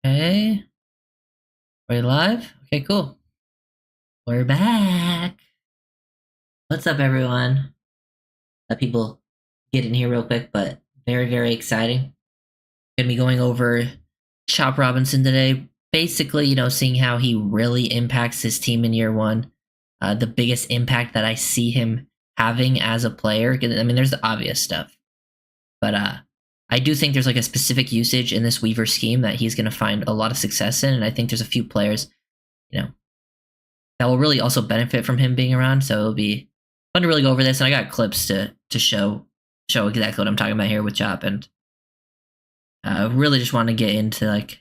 Okay, we're live? Okay, cool. We're back. What's up, everyone? Let people get in here real quick, but very, very exciting. Gonna be going over Chop Robinson today. Basically, seeing how he really impacts his team in year one. The biggest impact that I see him having as a player. I mean, there's the obvious stuff, but I do think there's like a specific usage in this Weaver scheme that he's gonna find a lot of success in, and I think there's a few players, you know, that will really also benefit from him being around. So it'll be fun to really go over this. And I got clips to show exactly what I'm talking about here with Chop, and really just want to get into like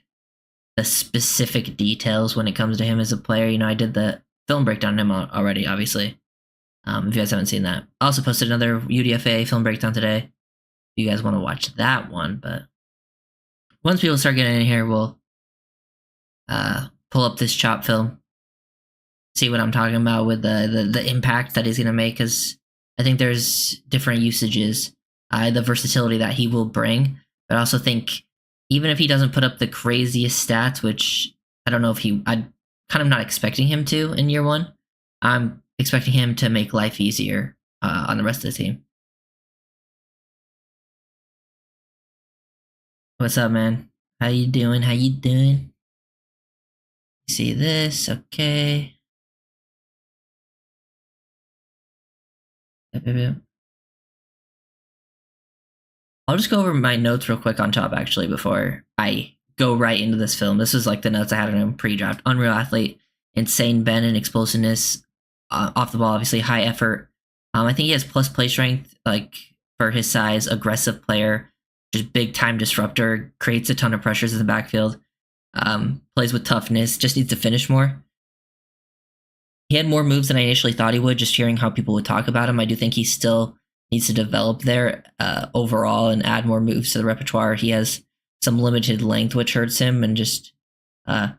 the specific details when it comes to him as a player. I did the film breakdown on him already, obviously. If you guys haven't seen that, I also posted another UDFA film breakdown today. If you guys want to watch that one, but once people start getting in here, we'll pull up this Chop film, see what I'm talking about with the impact that he's going to make, because I think there's different usages, the versatility that he will bring, but I also think even if he doesn't put up the craziest stats, which I don't know if I'm kind of not expecting him to in year one, I'm expecting him to make life easier on the rest of the team. What's up, man? How you doing? See this? Okay. I'll just go over my notes real quick on Chop, actually, before I go right into this film. This is like the notes I had on him pre-draft. Unreal athlete, insane bend and explosiveness, off the ball, obviously high effort. I think he has plus play strength, like for his size, aggressive player, just big time disruptor, creates a ton of pressures in the backfield, plays with toughness, just needs to finish more. He had more moves than I initially thought he would, just hearing how people would talk about him. I do think he still needs to develop there overall and add more moves to the repertoire. He has some limited length, which hurts him, and just but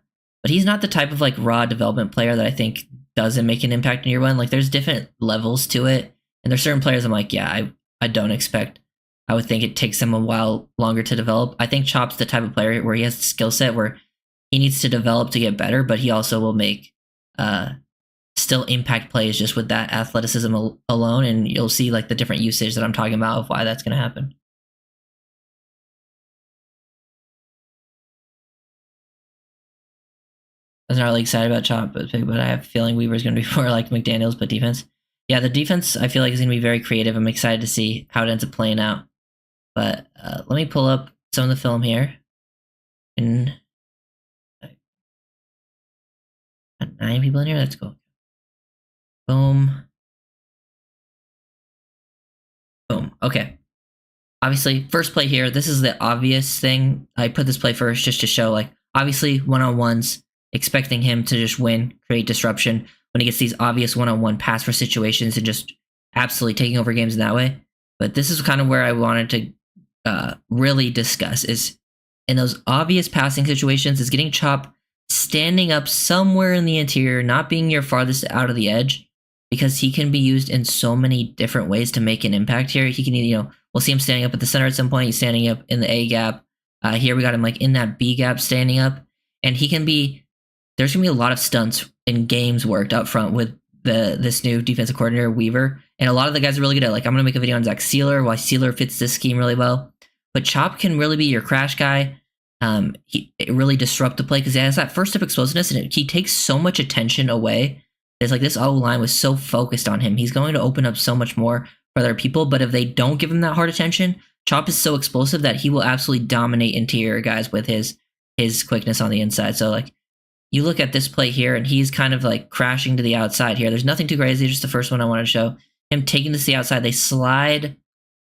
he's not the type of like raw development player that I think doesn't make an impact in year one. Like there's different levels to it, and there's certain players I'm like, yeah, I don't expect. I would think it takes him a while longer to develop. I think Chop's the type of player where he has the skill set where he needs to develop to get better, but he also will make still impact plays just with that athleticism alone, and you'll see like the different usage that I'm talking about of why that's going to happen. I was not really excited about Chop, but I have a feeling Weaver's going to be more like McDaniels, but defense. Yeah, the defense I feel like is going to be very creative. I'm excited to see how it ends up playing out. But let me pull up some of the film here. And 9 people in here. Let's go. Boom. Boom. Okay. Obviously, first play here. This is the obvious thing. I put this play first just to show, like, obviously one-on-ones, expecting him to just win, create disruption when he gets these obvious one-on-one pass for situations and just absolutely taking over games in that way. But this is kind of where I wanted to really discuss is in those obvious passing situations is getting Chop standing up somewhere in the interior, not being your farthest out of the edge, because he can be used in so many different ways to make an impact here. He can, we'll see him standing up at the center at some point. He's standing up in the A gap. Here we got him like in that B gap standing up. And he can be, there's going to be a lot of stunts in games worked up front with this new defensive coordinator, Weaver. And a lot of the guys are really good at, like, I'm going to make a video on Zach Sealer, why Sealer fits this scheme really well. But Chop can really be your crash guy. It really disrupt the play because he has that first step explosiveness, and he takes so much attention away. It's like this O-line was so focused on him. He's going to open up so much more for other people, but if they don't give him that hard attention, Chop is so explosive that he will absolutely dominate interior guys with his quickness on the inside. So, like, you look at this play here, and he's kind of, like, crashing to the outside here. There's nothing too crazy, just the first one I want to show. Him taking this to the outside. They slide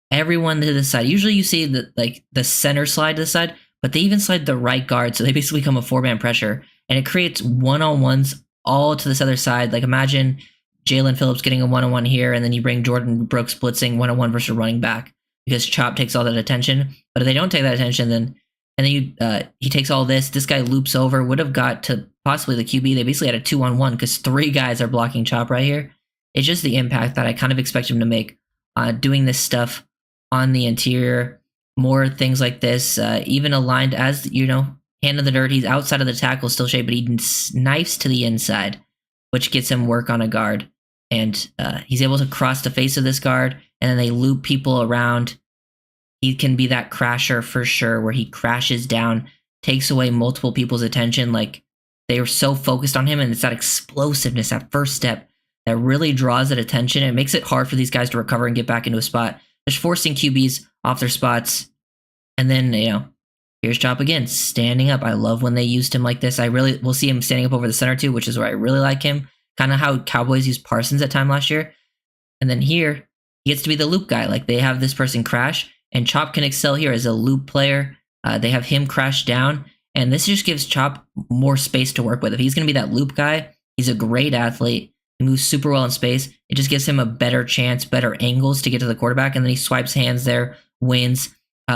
everyone to the side. Usually you see the center slide to the side, but they even slide the right guard, so they basically become a 4-man pressure, and it creates one-on-ones all to this other side. Like, imagine Jalen Phillips getting a one-on-one here, and then you bring Jordan Brooks blitzing one-on-one versus running back because Chop takes all that attention. But if they don't take that attention, he takes all this. This guy loops over, would have got to possibly the QB. They basically had a 2-on-1 because 3 guys are blocking Chop right here. It's just the impact that I kind of expect him to make doing this stuff on the interior. More things like this, even aligned as, hand in the dirt. He's outside of the tackle still shape, but he knifes to the inside, which gets him work on a guard. And he's able to cross the face of this guard, and then they loop people around. He can be that crasher for sure, where he crashes down, takes away multiple people's attention. Like, they are so focused on him, and it's that explosiveness, that first step, that really draws that attention. It makes it hard for these guys to recover and get back into a spot, just forcing QBs off their spots. And then, here's Chop again, standing up. I love when they used him like this. We'll see him standing up over the center too, which is where I really like him. Kind of how Cowboys used Parsons at time last year. And then here, he gets to be the loop guy. Like, they have this person crash, and Chop can excel here as a loop player. They have him crash down, and this just gives Chop more space to work with. If he's going to be that loop guy, he's a great athlete. He moves super well in space. It just gives him a better chance, better angles to get to the quarterback, and then he swipes hands there, wins,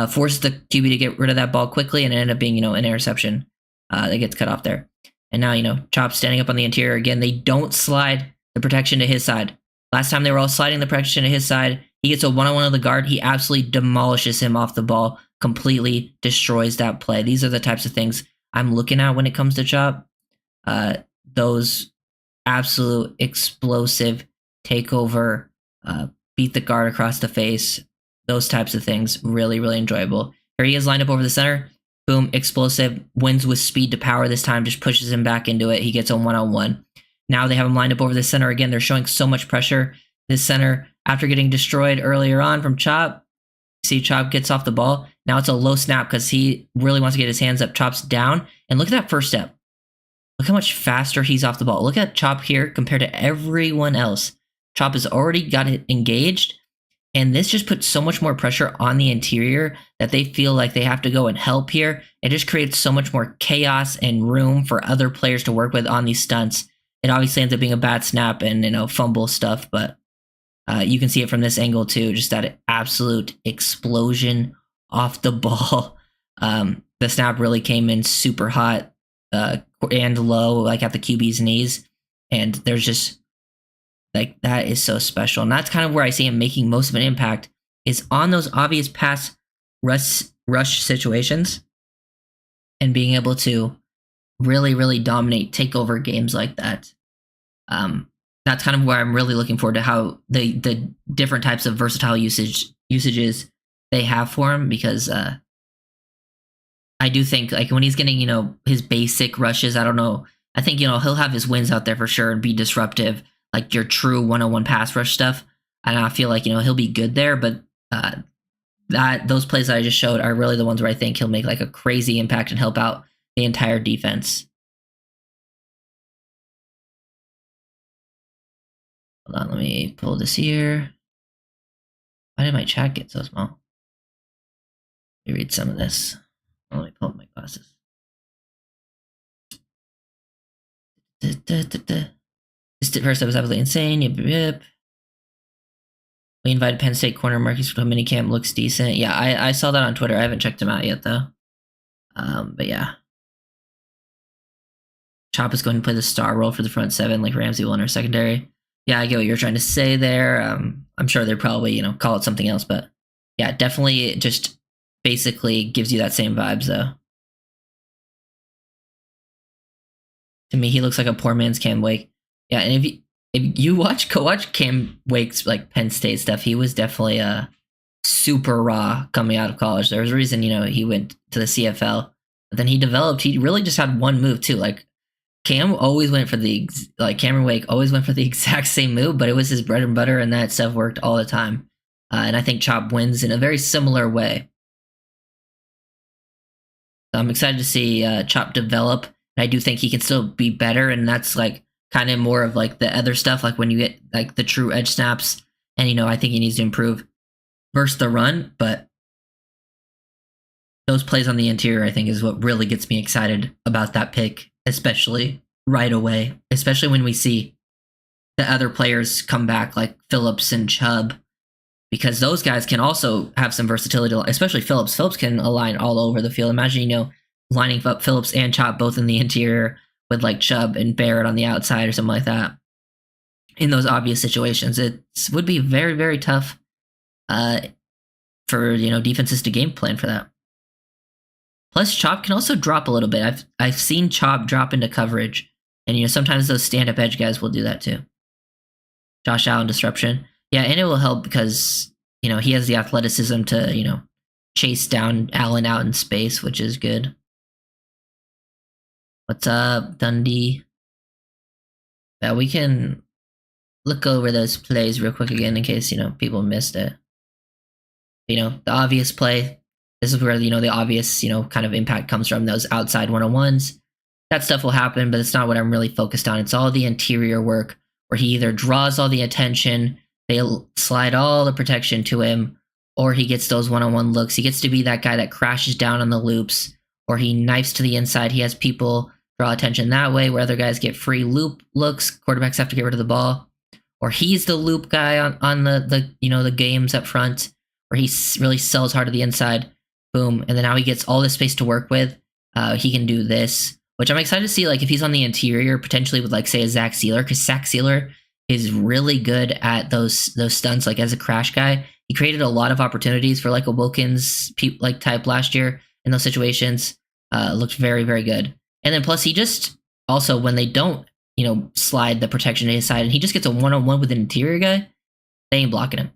forces the QB to get rid of that ball quickly, and it ended up being, an interception that gets cut off there. And now, Chop standing up on the interior again. They don't slide the protection to his side. Last time they were all sliding the protection to his side. He gets a one-on-one of the guard. He absolutely demolishes him off the ball, completely destroys that play. These are the types of things I'm looking at when it comes to Chop. Those absolute explosive takeover, beat the guard across the face. Those types of things, really, really enjoyable. Here he is lined up over the center. Boom, explosive, wins with speed to power this time, just pushes him back into it. He gets a one-on-one. Now they have him lined up over the center again. They're showing so much pressure. This center, after getting destroyed earlier on from Chop, see Chop gets off the ball. Now it's a low snap because he really wants to get his hands up. Chop's down. And look at that first step. Look how much faster he's off the ball. Look at Chop here compared to everyone else. Chop has already got it engaged. And this just puts so much more pressure on the interior that they feel like they have to go and help here. It just creates so much more chaos and room for other players to work with on these stunts. It obviously ends up being a bad snap and, fumble stuff, but you can see it from this angle too, just that absolute explosion off the ball. The snap really came in super hot and low, like at the QB's knees. And there's just, like, that is so special. And that's kind of where I see him making most of an impact, is on those obvious pass rush situations and being able to really, really dominate, take over games like that. That's kind of where I'm really looking forward to how the different types of versatile usages they have for him, because I do think, like, when he's getting, his basic rushes, I don't know. I think, he'll have his wins out there for sure and be disruptive, like your true one-on-one pass rush stuff. And I feel like, he'll be good there, but those plays that I just showed are really the ones where I think he'll make like a crazy impact and help out the entire defense. Hold on, let me pull this here. Why did my chat get so small? Let me read some of this. Let me pull up my glasses. This first step was absolutely insane. Yep. We invited Penn State corner Marcus from minicamp. Looks decent. Yeah, I saw that on Twitter. I haven't checked him out yet though. But yeah. Chop is going to play the star role for the front seven, like Ramsey will in our secondary. Yeah, I get what you're trying to say there. I'm sure they're probably, call it something else, but yeah, definitely just basically gives you that same vibes though. To me, he looks like a poor man's Cam Wake. Yeah, and if you watch Cam Wake's like Penn State stuff, he was definitely super raw coming out of college. There was a reason, he went to the CFL. But then he really just had one move too. Like Cameron Wake always went for the exact same move, but it was his bread and butter, and that stuff worked all the time. And I think Chop wins in a very similar way. So I'm excited to see Chop develop. And I do think he can still be better, and that's like kind of more of like the other stuff, like when you get like the true edge snaps, and I think he needs to improve versus the run, but those plays on the interior I think is what really gets me excited about that pick, especially right away, especially when we see the other players come back like Phillips and Chubb, because those guys can also have some versatility, especially Phillips. Phillips can align all over the field. Imagine, lining up Phillips and Chop both in the interior with like Chubb and Barrett on the outside or something like that. In those obvious situations, it would be very, very tough for defenses to game plan for that. Plus, Chop can also drop a little bit. I've seen Chop drop into coverage, and sometimes those stand-up edge guys will do that too. Josh Allen disruption, yeah, and it will help because he has the athleticism to chase down Allen out in space, which is good. What's up, Dundee? Yeah, we can look over those plays real quick again in case people missed it. The obvious play. This is where the obvious kind of impact comes from, those outside 1-on-1s. That stuff will happen, but it's not what I'm really focused on. It's all the interior work where he either draws all the attention, they slide all the protection to him, or he gets those 1-on-1 looks. He gets to be that guy that crashes down on the loops, or he knifes to the inside. He has people draw attention that way, where other guys get free loop looks. Quarterbacks have to get rid of the ball, or he's the loop guy on the games up front, where he really sells hard to the inside. Boom, and then now he gets all this space to work with. He can do this, which I'm excited to see. Like if he's on the interior, potentially with say a Zach Sealer, because Zach Sealer is really good at those stunts. Like as a crash guy, he created a lot of opportunities for a Wilkins type last year in those situations. Looked very, very good. And then plus he just also, when they don't slide the protection to his side and he just gets a 1-on-1 with an interior guy, they ain't blocking him.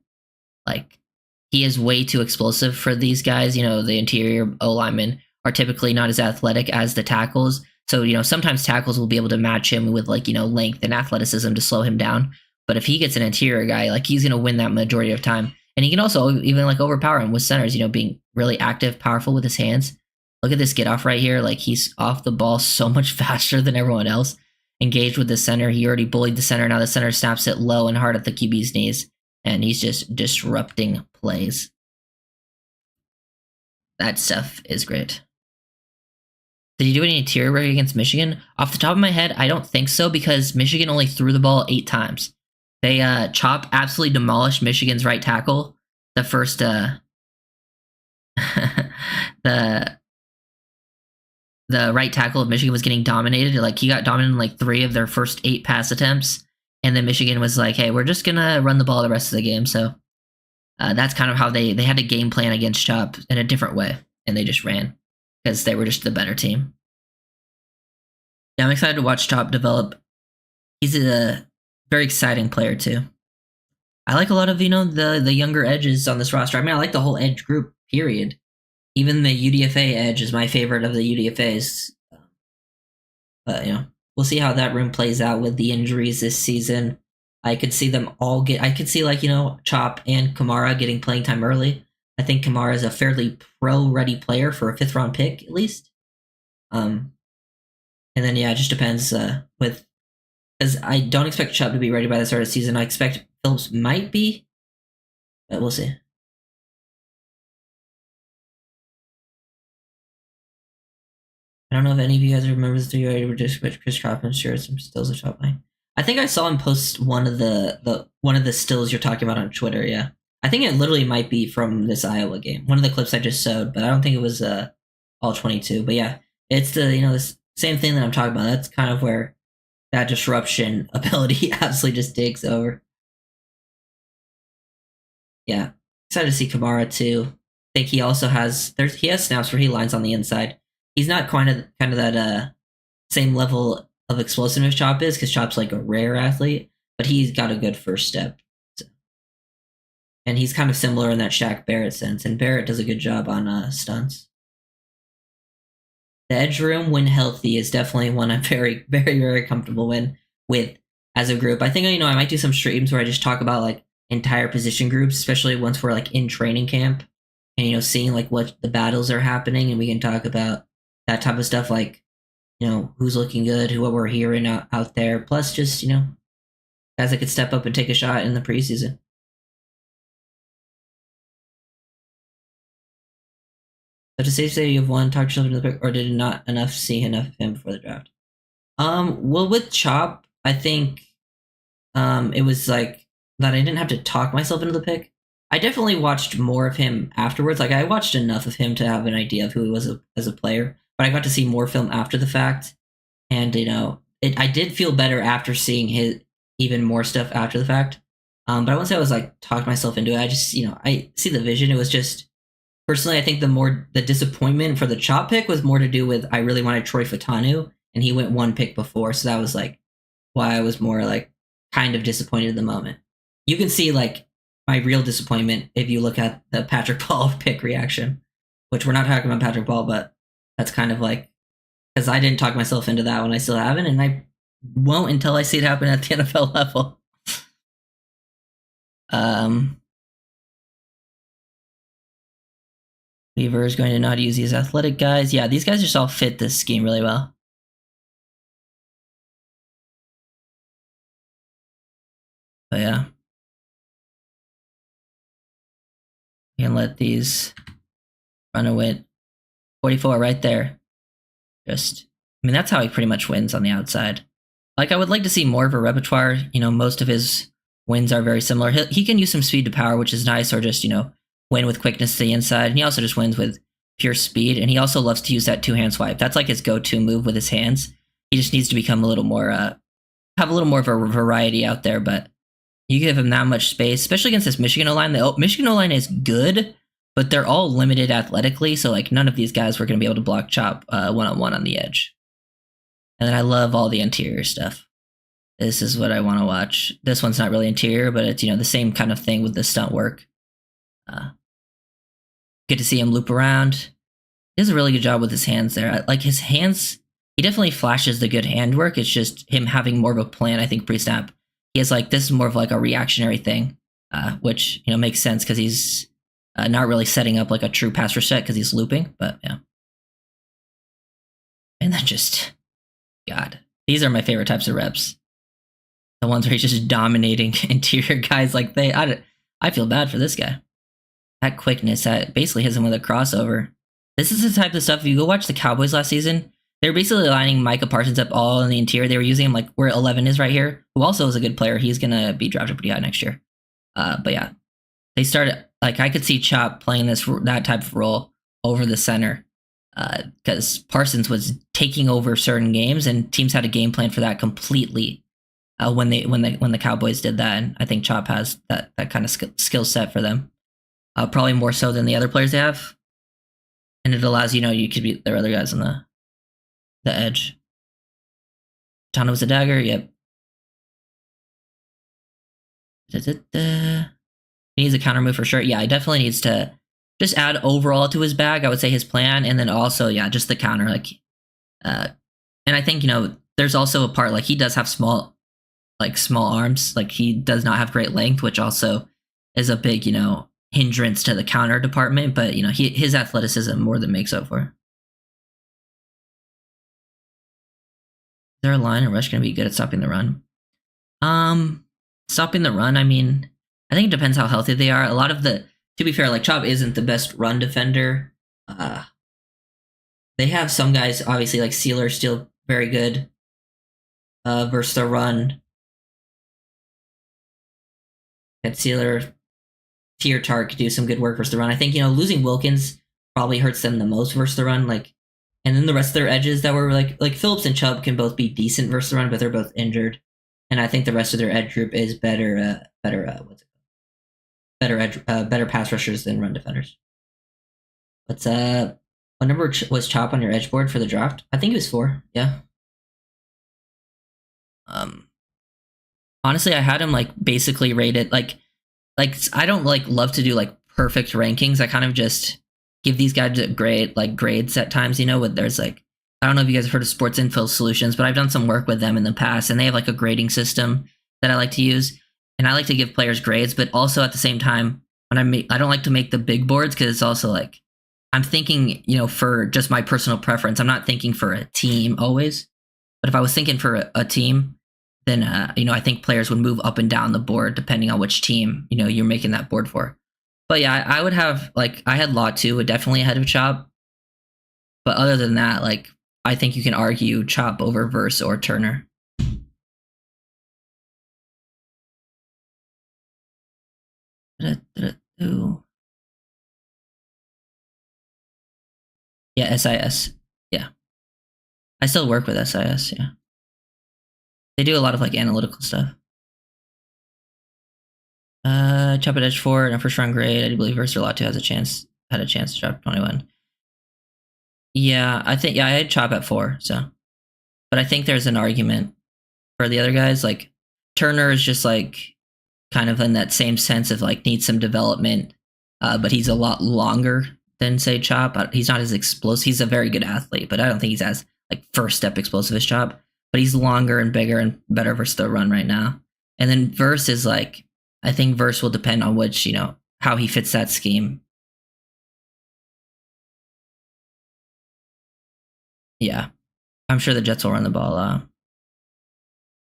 He is way too explosive for these guys. The interior O linemen are typically not as athletic as the tackles. So, sometimes tackles will be able to match him with length and athleticism to slow him down. But if he gets an interior guy, he's going to win that majority of time. And he can also even overpower him with centers, being really active, powerful with his hands. Look at this get off right here. He's off the ball so much faster than everyone else. Engaged with the center. He already bullied the center. Now the center snaps it low and hard at the QB's knees. And he's just disrupting plays. That stuff is great. Did he do any interior work against Michigan? Off the top of my head, I don't think so, because Michigan only threw the ball 8 times. They Chop absolutely demolished Michigan's right tackle. The first the right tackle of Michigan was getting dominated. He got dominated in 3 of their first 8 pass attempts. And then Michigan was like, hey, we're just going to run the ball the rest of the game. So that's kind of how they had a game plan against Chop in a different way. And they just ran because they were just the better team. Yeah, I'm excited to watch Chop develop. He's a very exciting player too. I like a lot of, the younger edges on this roster. I mean, I like the whole edge group, period. Even the UDFA edge is my favorite of the UDFAs. But, we'll see how that room plays out with the injuries this season. I could see them all I could see Chop and Kamara getting playing time early. I think Kamara is a fairly pro-ready player for a 5th round pick, at least. And then, it just depends because I don't expect Chop to be ready by the start of the season. I expect Phillips might be, but we'll see. I don't know if any of you guys remember the 3 were just Chris Coffman shared some stills of Chop. I think I saw him post one of the stills you're talking about on Twitter. Yeah, I think it literally might be from this Iowa game. One of the clips I just showed, but I don't think it was all 22. But yeah, it's the the same thing that I'm talking about. That's kind of where that disruption ability absolutely just takes over. Yeah, excited to see Kamara too. I think he also has he has snaps where he lines on the inside. He's not kind of that same level of explosiveness Chop is, because Chop's a rare athlete, but he's got a good first step. So. And he's kind of similar in that Shaq Barrett sense, and Barrett does a good job on stunts. The edge room, when healthy, is definitely one I'm very, very, very comfortable with as a group. I think I might do some streams where I just talk about entire position groups, especially once we're in training camp, and seeing what the battles are happening, and we can talk about that type of stuff, who's looking good, what we're hearing out there, plus just, guys that could step up and take a shot in the preseason. But to say you have one, talk to children of the pick, or did not enough see enough of him before the draft? Well, with Chop, I think it was that I didn't have to talk myself into the pick. I definitely watched more of him afterwards. I watched enough of him to have an idea of who he was as a player. But I got to see more film after the fact, and I did feel better after seeing his even more stuff after the fact. But I wouldn't say I was talked myself into it. I just I see the vision. It was just personally, I think the disappointment for the Chop pick was more to do with I really wanted Troy Fatanu, and he went one pick before, so that was like why I was more like kind of disappointed in the moment. You can see like my real disappointment if you look at the Patrick Paul pick reaction, which we're not talking about Patrick Paul, but that's kind of like because I didn't talk myself into that one. I still haven't, and I won't until I see it happen at the NFL level. Weaver is going to not use these athletic guys. Yeah, these guys just all fit this scheme really well. But yeah. You can let these run away. 44 right there. Just, I mean, that's how he pretty much wins on the outside. Like, I would like to see more of a repertoire. You know, most of his wins are very similar. He can use some speed to power, which is nice, or just, you know, win with quickness to the inside. And he also just wins with pure speed. And he also loves to use that two-hand swipe. That's like his go-to move with his hands. He just needs to become a little more, have a little more of a variety out there. But you give him that much space, especially against this Michigan O-line. The Michigan O-line is good, but they're all limited athletically. So, like, none of these guys were going to be able to block Chop one-on-one on the edge. And then I love all the interior stuff. This is what I want to watch. This one's not really interior, but it's, you know, the same kind of thing with the stunt work. Good to see him loop around. He does a really good job with his hands there. Like, his hands, he definitely flashes the good handwork. It's just him having more of a plan, I think, pre-snap. He has, like, this is more of, like, a reactionary thing, which, you know, makes sense because he's not really setting up, like, a true pass rush set because he's looping, but, yeah. And then just, God, these are my favorite types of reps. The ones where he's just dominating interior guys. Like, I feel bad for this guy. That quickness, that basically hits him with a crossover. This is the type of stuff, if you go watch the Cowboys last season, they were basically lining Micah Parsons up all in the interior. They were using him like where 11 is right here, who also is a good player. He's going to be drafted pretty high next year. But yeah, they started, like, I could see Chop playing that type of role over the center because Parsons was taking over certain games and teams had a game plan for that completely when the Cowboys did that. And I think Chop has that kind of skill set for them. Probably more so than the other players they have. And it allows, you know, you could beat their other guys on the edge. Tana was a dagger, yep. He needs a counter move for sure. Yeah, he definitely needs to just add overall to his bag, I would say his plan, and then also, yeah, just the counter. Like, and I think, you know, there's also a part, like, he does have small arms. Like, he does not have great length, which also is a big, you know, hindrance to the counter department, but, you know, his athleticism more than makes up for it. Is there a line and rush going to be good at stopping the run? Stopping the run, I mean, I think it depends how healthy they are. A lot of to be fair, like, Chop isn't the best run defender. They have some guys, obviously, like Sealer, still very good versus the run. At Sealer, Tier Tart could do some good work versus the run. I think, you know, losing Wilkins probably hurts them the most versus the run. Like, and then the rest of their edges that were like Phillips and Chubb can both be decent versus the run, but they're both injured. And I think the rest of their edge group is better pass rushers than run defenders. But what number was Chop on your edge board for the draft? I think it was 4. Yeah. Honestly, I had him like basically rated like I don't like love to do like perfect rankings. I kind of just give these guys a grades at times, you know, with there's like, I don't know if you guys have heard of Sports Info Solutions, but I've done some work with them in the past and they have like a grading system that I like to use. And I like to give players grades, but also at the same time, when I don't like to make the big boards because it's also like, I'm thinking, you know, for just my personal preference. I'm not thinking for a team always, but if I was thinking for a team, then, you know, I think players would move up and down the board depending on which team, you know, you're making that board for. But yeah, I would have, like, I had Law 2 definitely ahead of Chop. But other than that, like, I think you can argue Chop over Verse or Turner. Yeah, SIS. Yeah. I still work with SIS, yeah. They do a lot of like analytical stuff. Chop at edge 4 and a first round grade. I do believe Verse or Law 2 has a chance. had a chance to drop 21. Yeah, I think I had Chop at 4. So, but I think there's an argument for the other guys. Like Turner is just like kind of in that same sense of like needs some development, but he's a lot longer than say Chop. He's not as explosive. He's a very good athlete, but I don't think he's as like first step explosive as Chop. But he's longer and bigger and better versus the run right now. And then Verse is like, I think Verse will depend on which, how he fits that scheme. Yeah, I'm sure the Jets will run the ball.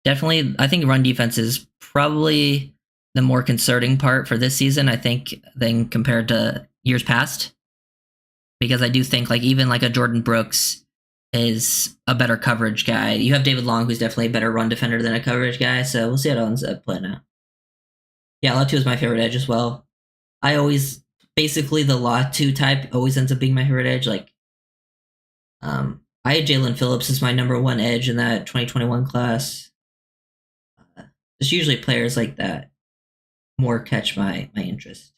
Definitely, I think run defense is probably the more concerning part for this season, I think, than compared to years past. Because I do think like even like a Jordan Brooks is a better coverage guy. You have David Long, who's definitely a better run defender than a coverage guy. So we'll see how it ends up playing out. Yeah, Latu is my favorite edge as well. I always basically the Latu type always ends up being my favorite edge. Like, I had Jalen Phillips as my number one edge in that 2021 class. It's usually players like that more catch my interest.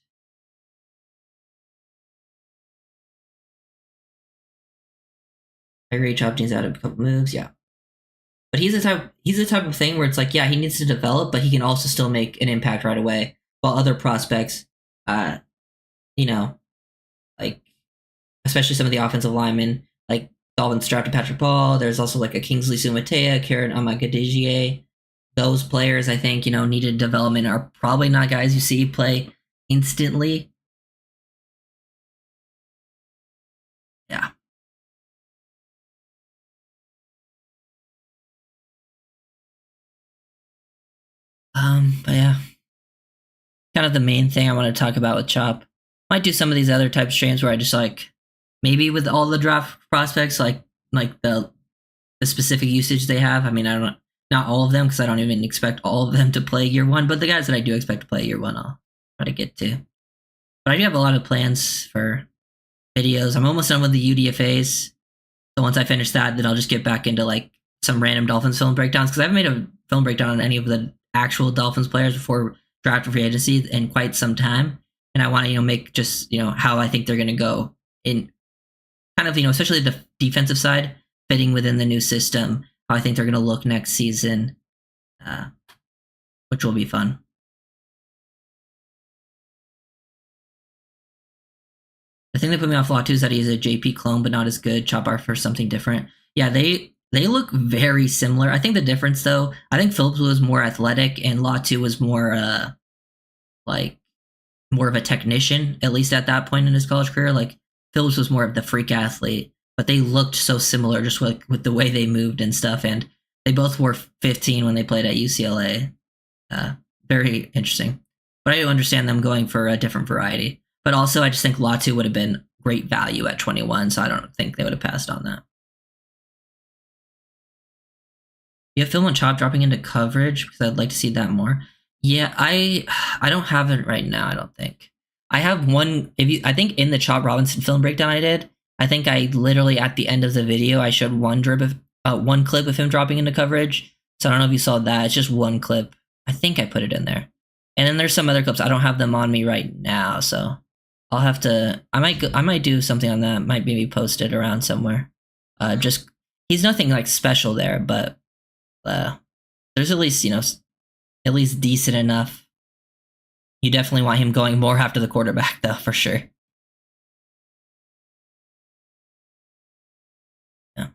I agree. Chop Jeans out a couple moves, yeah. But he's the type of thing where it's like, yeah, he needs to develop, but he can also still make an impact right away. While other prospects, uh, you know, like especially some of the offensive linemen, like Dolphins drafted Patrick Ball. There's also like a Kingsley Sumatea, Karen Amagadijier. Those players, I think, needed development are probably not guys you see play instantly. Yeah. But yeah, kind of the main thing I want to talk about with Chop. Might do some of these other type streams where I just like maybe with all the draft prospects, like the specific usage they have. I mean, I don't not all of them because I don't even expect all of them to play year one, but the guys that I do expect to play year one, I'll try to get to. But I do have a lot of plans for videos. I'm almost done with the UDFAs. So once I finish that, then I'll just get back into like some random Dolphins film breakdowns because I haven't made a film breakdown on any of the actual Dolphins players before draft or free agency in quite some time. And I want to, make just, how I think they're going to go in kind of, especially the defensive side fitting within the new system, how I think they're going to look next season, which will be fun. The thing that put me off Latu is that he's a JP clone, but not as good. Chop Art for something different. Yeah, they look very similar. I think the difference, though, I think Phillips was more athletic and Latu was more like more of a technician, at least at that point in his college career. Like Phillips was more of the freak athlete, but they looked so similar just with the way they moved and stuff. And they both were 15 when they played at UCLA. Very interesting. But I do understand them going for a different variety. But also, I just think Latu would have been great value at 21, so I don't think they would have passed on that. You have Phil and Chop dropping into coverage because I'd like to see that more. Yeah, I don't have it right now. I don't think I have one. I think in the Chop Robinson film breakdown I did, I think I literally at the end of the video I showed one clip of him dropping into coverage. So I don't know if you saw that. It's just one clip. I think I put it in there, and then there's some other clips. I don't have them on me right now, so I'll have to. I might do something on that. Might maybe post it around somewhere. Just he's nothing like special there, but there's at least at least decent enough. You definitely want him going more after the quarterback, though, for sure. Yeah.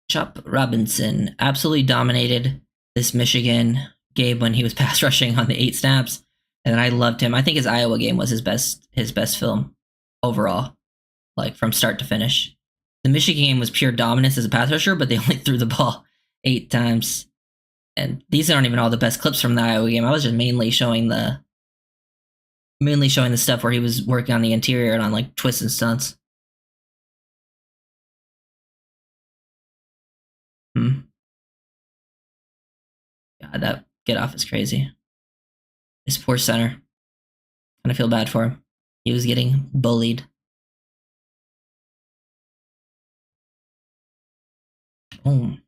Chop Robinson absolutely dominated this Michigan game when he was pass rushing on the 8 snaps, and I loved him. I think his Iowa game was his best film overall, like from start to finish. The Michigan game was pure dominance as a pass rusher, but they only threw the ball 8 times. And these aren't even all the best clips from the Iowa game. I was just mainly showing the stuff where he was working on the interior and on like twists and stunts. God, that get off is crazy. This poor center. Kind of feel bad for him. He was getting bullied. Boom.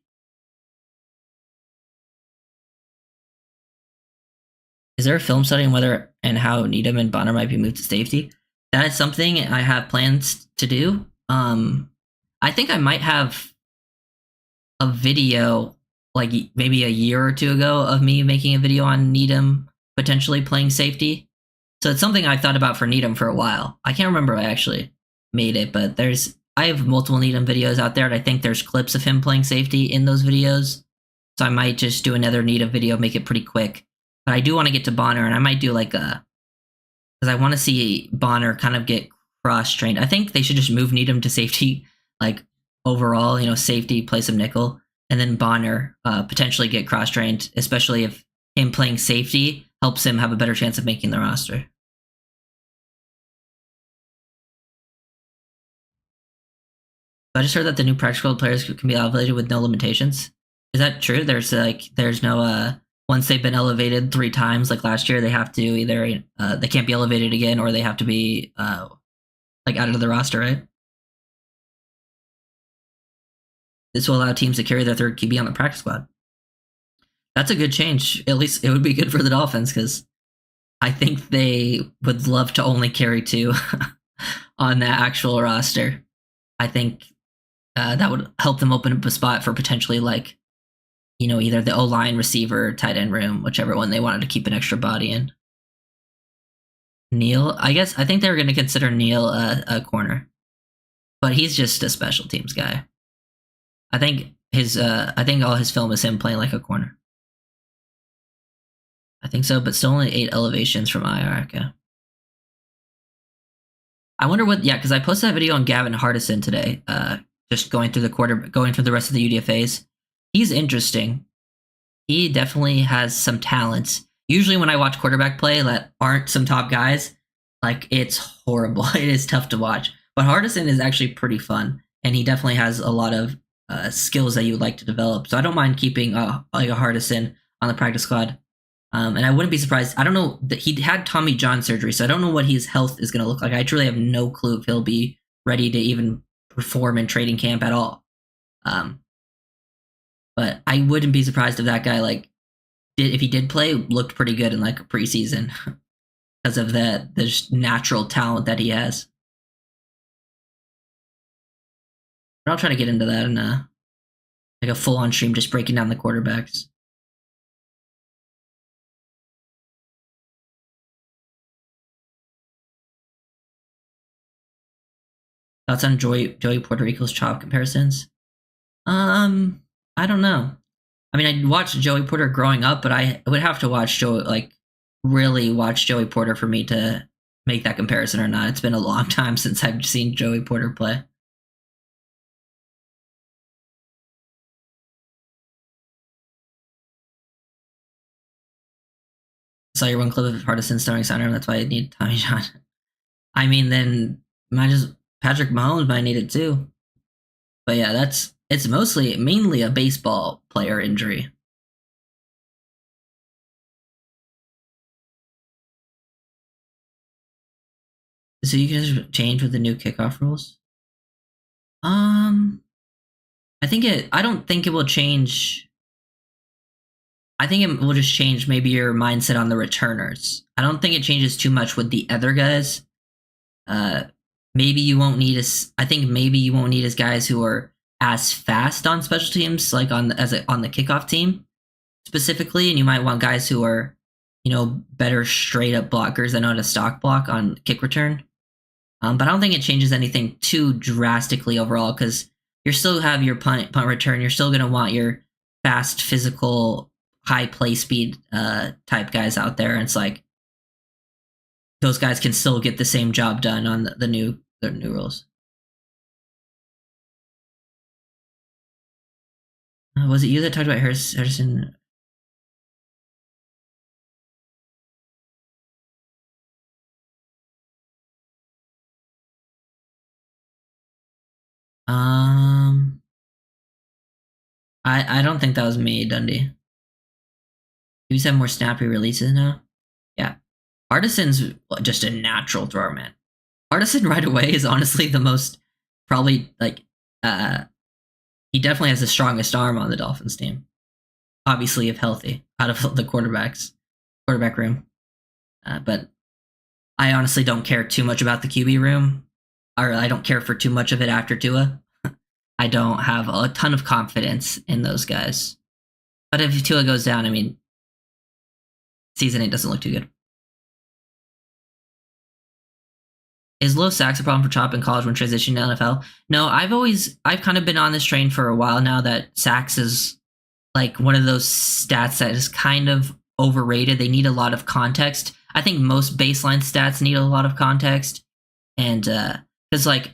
Is there a film study on whether and how Needham and Bonner might be moved to safety? That is something I have plans to do. I think I might have a video like maybe a year or two ago of me making a video on Needham potentially playing safety. So it's something I thought about for Needham for a while. I can't remember if I actually made it, but I have multiple Needham videos out there, and I think there's clips of him playing safety in those videos. So I might just do another Needham video, make it pretty quick. But I do want to get to Bonner, and I might do like a, because I want to see Bonner kind of get cross-trained. I think they should just move Needham to safety, like overall, safety, play some nickel, and then Bonner potentially get cross-trained, especially if him playing safety helps him have a better chance of making the roster. I just heard that the new practice squad players can be elevated with no limitations. Is that true? There's no once they've been elevated 3 times, like last year, they have to either they can't be elevated again, or they have to be like added to the roster, right? This will allow teams to carry their third QB on the practice squad. That's a good change. At least it would be good for the Dolphins, because I think they would love to only carry 2 on that actual roster. I think that would help them open up a spot for potentially like, either the O-line, receiver, tight end room, whichever one they wanted to keep an extra body in. Neal, I think they were going to consider Neal a corner, but he's just a special teams guy. I think all his film is him playing like a corner. I think so, but still only 8 elevations from IR. Okay. I wonder because I posted that video on Gavin Hardison today, just going through the rest of the UDFAs. He's interesting. He definitely has some talents. Usually when I watch quarterback play that aren't some top guys, like, it's horrible. It is tough to watch. But Hardison is actually pretty fun, and he definitely has a lot of skills that you would like to develop. So I don't mind keeping like a Hardison on the practice squad. And I wouldn't be surprised. I don't know that he had Tommy John surgery, so I don't know what his health is going to look like. I truly have no clue if he'll be ready to even perform in training camp at all. But I wouldn't be surprised if that guy if he did play, looked pretty good in like preseason because of the just natural talent that he has. But I'll try to get into that in like a full-on stream, just breaking down the quarterbacks. Thoughts on Joey Puerto Rico's chop comparisons? I don't know. I mean, I watched Joey Porter growing up, but I would have to watch really watch Joey Porter for me to make that comparison or not. It's been a long time since I've seen Joey Porter play. Saw your one clip of Hardison starting center, that's why I need Tommy John. I mean, then Patrick Mahomes might need it too. But yeah, it's mainly a baseball player injury. So you guys change with the new kickoff rules? I don't think it will change. I think it will just change maybe your mindset on the returners. I don't think it changes too much with the other guys. Maybe you won't need as guys who are as fast on special teams, like on the kickoff team specifically, and you might want guys who are, better straight up blockers that know how to stock block on kick return. But I don't think it changes anything too drastically overall, because you still have your punt return. You're still going to want your fast, physical, high play speed type guys out there. And it's like those guys can still get the same job done on the new rules. Was it you that talked about Harrison? I don't think that was me, Dundee. You have more snappy releases now? Yeah. Artisan's just a natural thrower, man. Artisan right away is honestly the most, probably, he definitely has the strongest arm on the Dolphins team. Obviously, if healthy, out of the quarterbacks. quarterback room. But I honestly don't care too much about the QB room, or I don't care for too much of it after Tua. I don't have a ton of confidence in those guys. But if Tua goes down, I mean, season 8 doesn't look too good. Is low sacks a problem for Chop in college when transitioning to NFL? No, I've kind of been on this train for a while now that sacks is like one of those stats that is kind of overrated. They need a lot of context. I think most baseline stats need a lot of context. And because like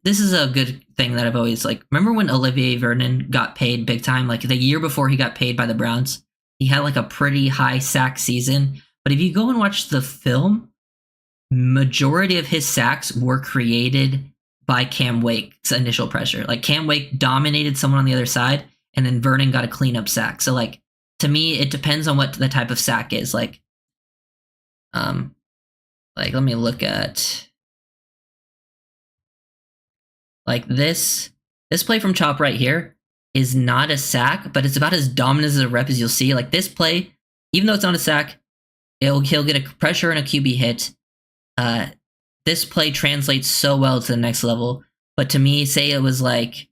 this is a good thing that I've always like. Remember when Olivier Vernon got paid big time? Like the year before he got paid by the Browns, he had like a pretty high sack season. But if you go and watch the film, majority of his sacks were created by Cam Wake's initial pressure. Like Cam Wake dominated someone on the other side, and then Vernon got a cleanup sack. So like to me, it depends on what the type of sack is. Like let me look at like this play from Chop right here is not a sack, but it's about as dominant as a rep as you'll see. Like this play, even though it's not a sack, he'll get a pressure and a QB hit. This play translates so well to the next level. But to me, say it was like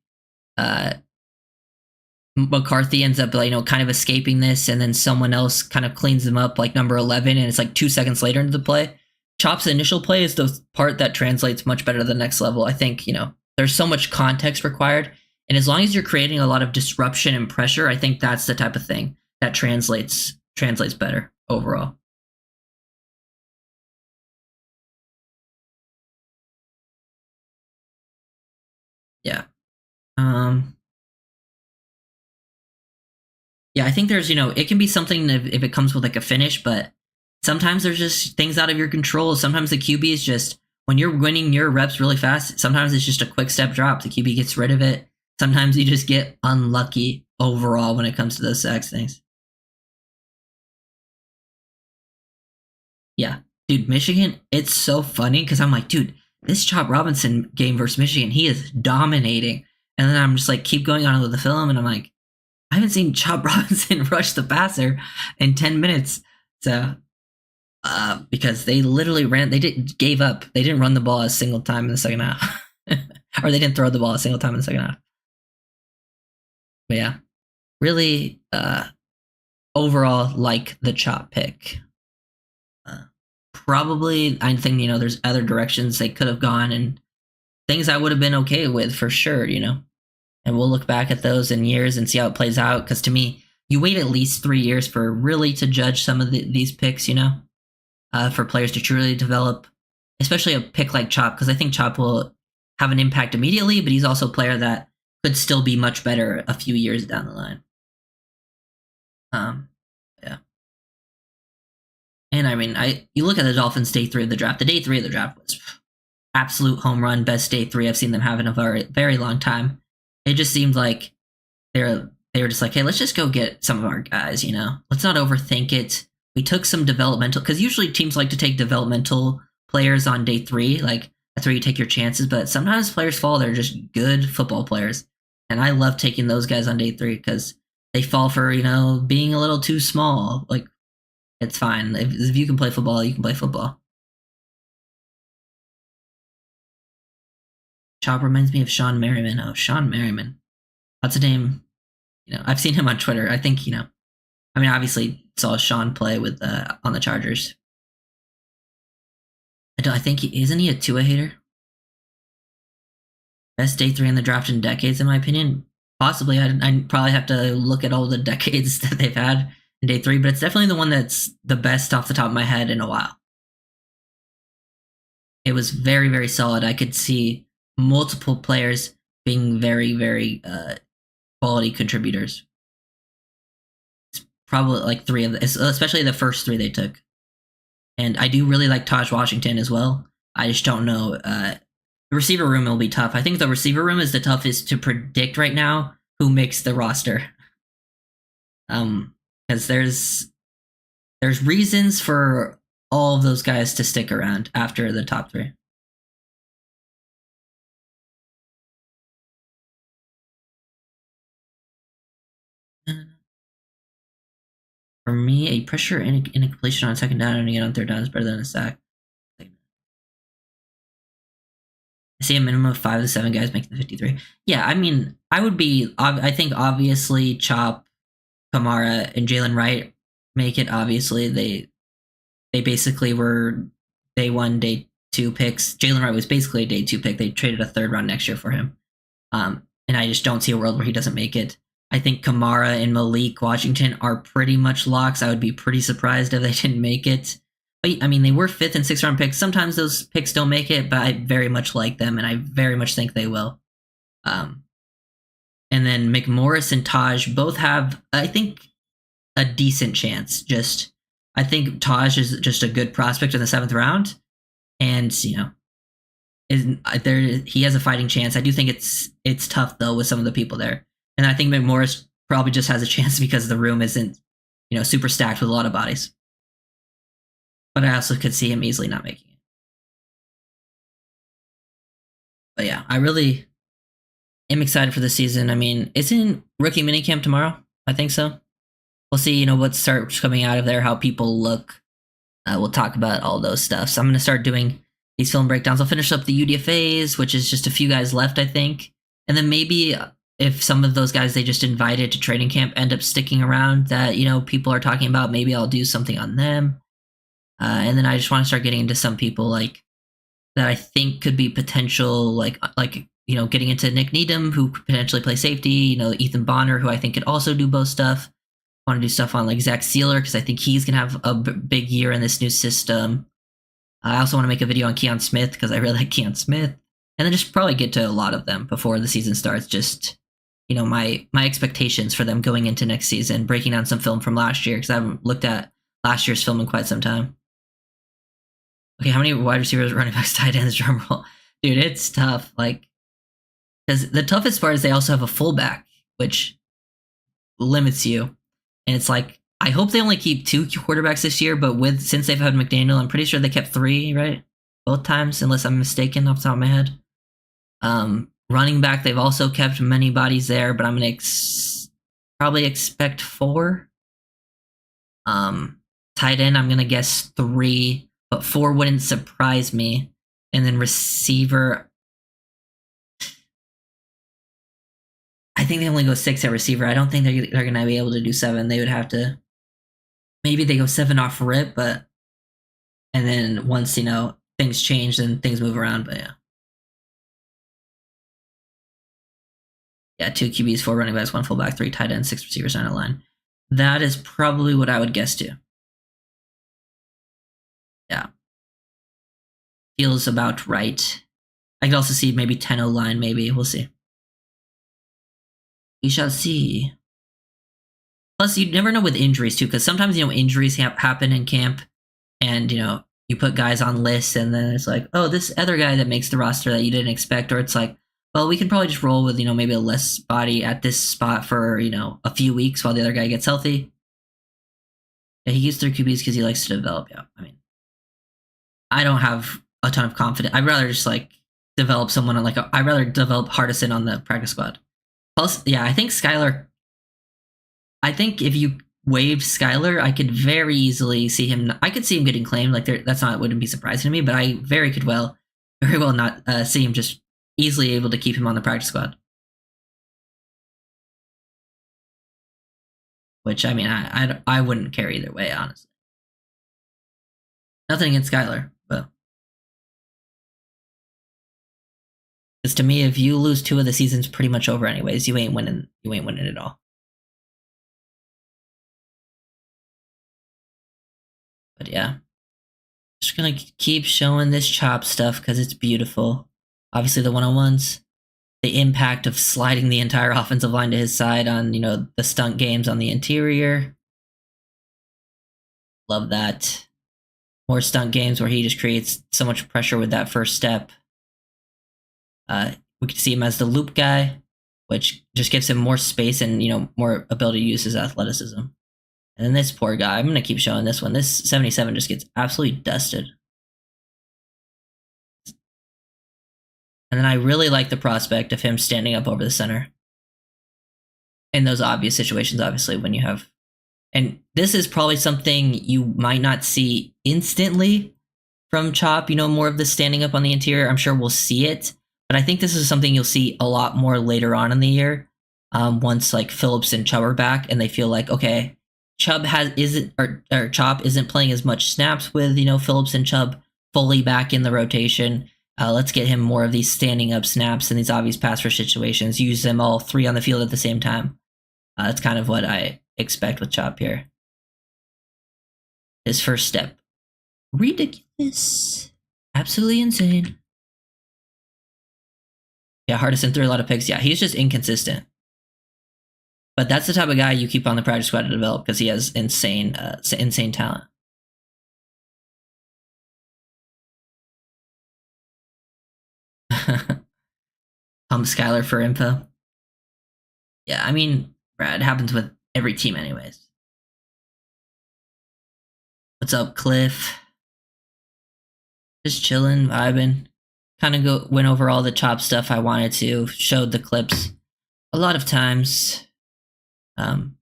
McCarthy ends up kind of escaping this, and then someone else kind of cleans them up, like number 11, and it's like 2 seconds later into the play. Chop's initial play is the part that translates much better to the next level. I think there's so much context required, and as long as you're creating a lot of disruption and pressure, I think that's the type of thing that translates better overall. Yeah. Yeah, I think there's, it can be something if it comes with like a finish, but sometimes there's just things out of your control. Sometimes the QB is just, when you're winning your reps really fast, sometimes it's just a quick step drop. The QB gets rid of it. Sometimes you just get unlucky overall when it comes to those sacks things. Yeah. Dude, Michigan, it's so funny because I'm like, dude, this Chop Robinson game versus Michigan, he is dominating. And then I'm just like, keep going on with the film, and I'm like, I haven't seen Chop Robinson rush the passer in 10 minutes. So, because they literally gave up. They didn't run the ball a single time in the second half. Or they didn't throw the ball a single time in the second half. But yeah, really, overall, like the Chop pick. Probably, I think, there's other directions they could have gone and things I would have been okay with for sure, And we'll look back at those in years and see how it plays out. Because to me, you wait at least 3 years for really to judge some of these picks, for players to truly develop, especially a pick like Chop, because I think Chop will have an impact immediately, but he's also a player that could still be much better a few years down the line. Yeah. And I mean, you look at the Dolphins day 3 of the draft. The day 3 of the draft was absolute home run, best day 3 I've seen them have in a very, very long time. It just seemed like they were just like, hey, let's just go get some of our guys, Let's not overthink it. We took some developmental, because usually teams like to take developmental players on day 3. Like, that's where you take your chances. But sometimes players fall. They're just good football players. And I love taking those guys on day 3 because they fall for, being a little too small. Like, it's fine. If you can play football, you can play football. Chop reminds me of Sean Merriman. Oh, Sean Merriman. That's a name. I've seen him on Twitter. I think, I mean, obviously saw Sean play with on the Chargers. I think isn't he a Tua hater? Best day 3 in the draft in decades, in my opinion. Possibly, I probably have to look at all the decades that they've had in day 3, but it's definitely the one that's the best off the top of my head in a while. It was very, very solid. I could see multiple players being very, very quality contributors. It's probably like 3 of them, especially the first 3 they took. And I do really like Taj Washington as well. I just don't know. The receiver room will be tough. I think the receiver room is the toughest to predict right now who makes the roster. Because there's reasons for all of those guys to stick around after the top 3. For me, a pressure and a completion on second down and again on third down is better than a sack. I see a minimum of 5 to 7 guys making the 53. Yeah, I mean, I think obviously Chop, Kamara, and Jalen Wright make it. Obviously, they basically were day 1, day 2 picks. Jalen Wright was basically a day 2 pick. They traded a third round next year for him. And I just don't see a world where he doesn't make it. I think Kamara and Malik Washington are pretty much locks. I would be pretty surprised if they didn't make it. But, I mean, they were 5th and 6th round picks. Sometimes those picks don't make it, but I very much like them, and I very much think they will. And then McMorris and Taj both have, I think, a decent chance. I think Taj is just a good prospect in the 7th round, and he has a fighting chance. I do think it's tough though with some of the people there, and I think McMorris probably just has a chance because the room isn't super stacked with a lot of bodies. But I also could see him easily not making it. But yeah, I really am excited for the season. I mean, isn't rookie minicamp tomorrow? I think so. We'll see, what starts coming out of there, how people look. We'll talk about all those stuff. So I'm going to start doing these film breakdowns. I'll finish up the UDFAs, which is just a few guys left, I think. And then maybe if some of those guys they just invited to training camp end up sticking around that, people are talking about, maybe I'll do something on them. And then I just want to start getting into some people like that I think could be potential, like getting into Nick Needham, who could potentially play safety, Ethan Bonner, who I think could also do both stuff. I want to do stuff on like Zach Sealer because I think he's going to have a big year in this new system. I also want to make a video on Keon Smith because I really like Keon Smith. And then just probably get to a lot of them before the season starts. Just, my expectations for them going into next season, breaking down some film from last year because I haven't looked at last year's film in quite some time. Okay, how many wide receivers, running backs, tight ends, drum roll? Dude, it's tough. Because the toughest part is they also have a fullback, which limits you. And it's like, I hope they only keep 2 quarterbacks this year, but since they've had McDaniel, I'm pretty sure they kept 3, right? Both times, unless I'm mistaken off the top of my head. Running back, they've also kept many bodies there, but I'm going to probably expect 4. Tight end, I'm going to guess 3, but 4 wouldn't surprise me. And then receiver, I think they only go 6 at receiver. I don't think they're going to be able to do 7. They would have to, maybe they go 7 off rip, and then once, things change, then things move around, but yeah. Yeah, 2 QBs, 4 running backs, 1 fullback, 3 tight ends, 6 receivers, 9 line. That is probably what I would guess to. Yeah. Feels about right. I could also see maybe 10 O-line, maybe. We'll see. We shall see. Plus, you never know with injuries, too, because sometimes, injuries happen in camp, and, you put guys on lists, and then it's like, oh, this other guy that makes the roster that you didn't expect, or it's like, well, we can probably just roll with, maybe a less body at this spot for, a few weeks while the other guy gets healthy. Yeah, he used 3 QBs because he likes to develop. Yeah, I mean, I don't have a ton of confidence. I'd rather just, develop someone I'd rather develop Hardison on the practice squad. Plus, yeah, I think Skylar, if you waived Skylar, I could very easily see him. I could see him getting claimed. Wouldn't be surprising to me, but I very well not see him just easily able to keep him on the practice squad. Which, I mean, I wouldn't care either way, honestly. Nothing against Skylar, but because to me, if you lose 2 of the season's pretty much over anyways. You ain't winning. You ain't winning at all. But yeah, just gonna keep showing this chop stuff because it's beautiful. Obviously, the 101s, the impact of sliding the entire offensive line to his side on the stunt games on the interior. Love that. More stunt games where he just creates so much pressure with that first step. We could see him as the loop guy, which just gives him more space and more ability to use his athleticism. And then this poor guy, I'm going to keep showing this one. This 77 just gets absolutely dusted. And then I really like the prospect of him standing up over the center. In those obvious situations, obviously, when you have And this is probably something you might not see instantly from Chop, more of the standing up on the interior. I'm sure we'll see it, but I think this is something you'll see a lot more later on in the year. Once like Phillips and Chubb are back and they feel like, okay, Chop isn't playing as much snaps with, Phillips and Chubb fully back in the rotation. Let's get him more of these standing up snaps and these obvious pass rush situations. Use them all three on the field at the same time. That's kind of what I expect with Chop here. His first step. Ridiculous. Absolutely insane. Yeah, Hardison threw a lot of picks. Yeah, he's just inconsistent. But that's the type of guy you keep on the practice squad to develop because he has insane talent. Skylar for info. Yeah, I mean, Brad, it happens with every team anyways. What's up, Cliff? Just chilling, vibing. Kind of went over all the Chop stuff I wanted to. Showed the clips a lot of times. And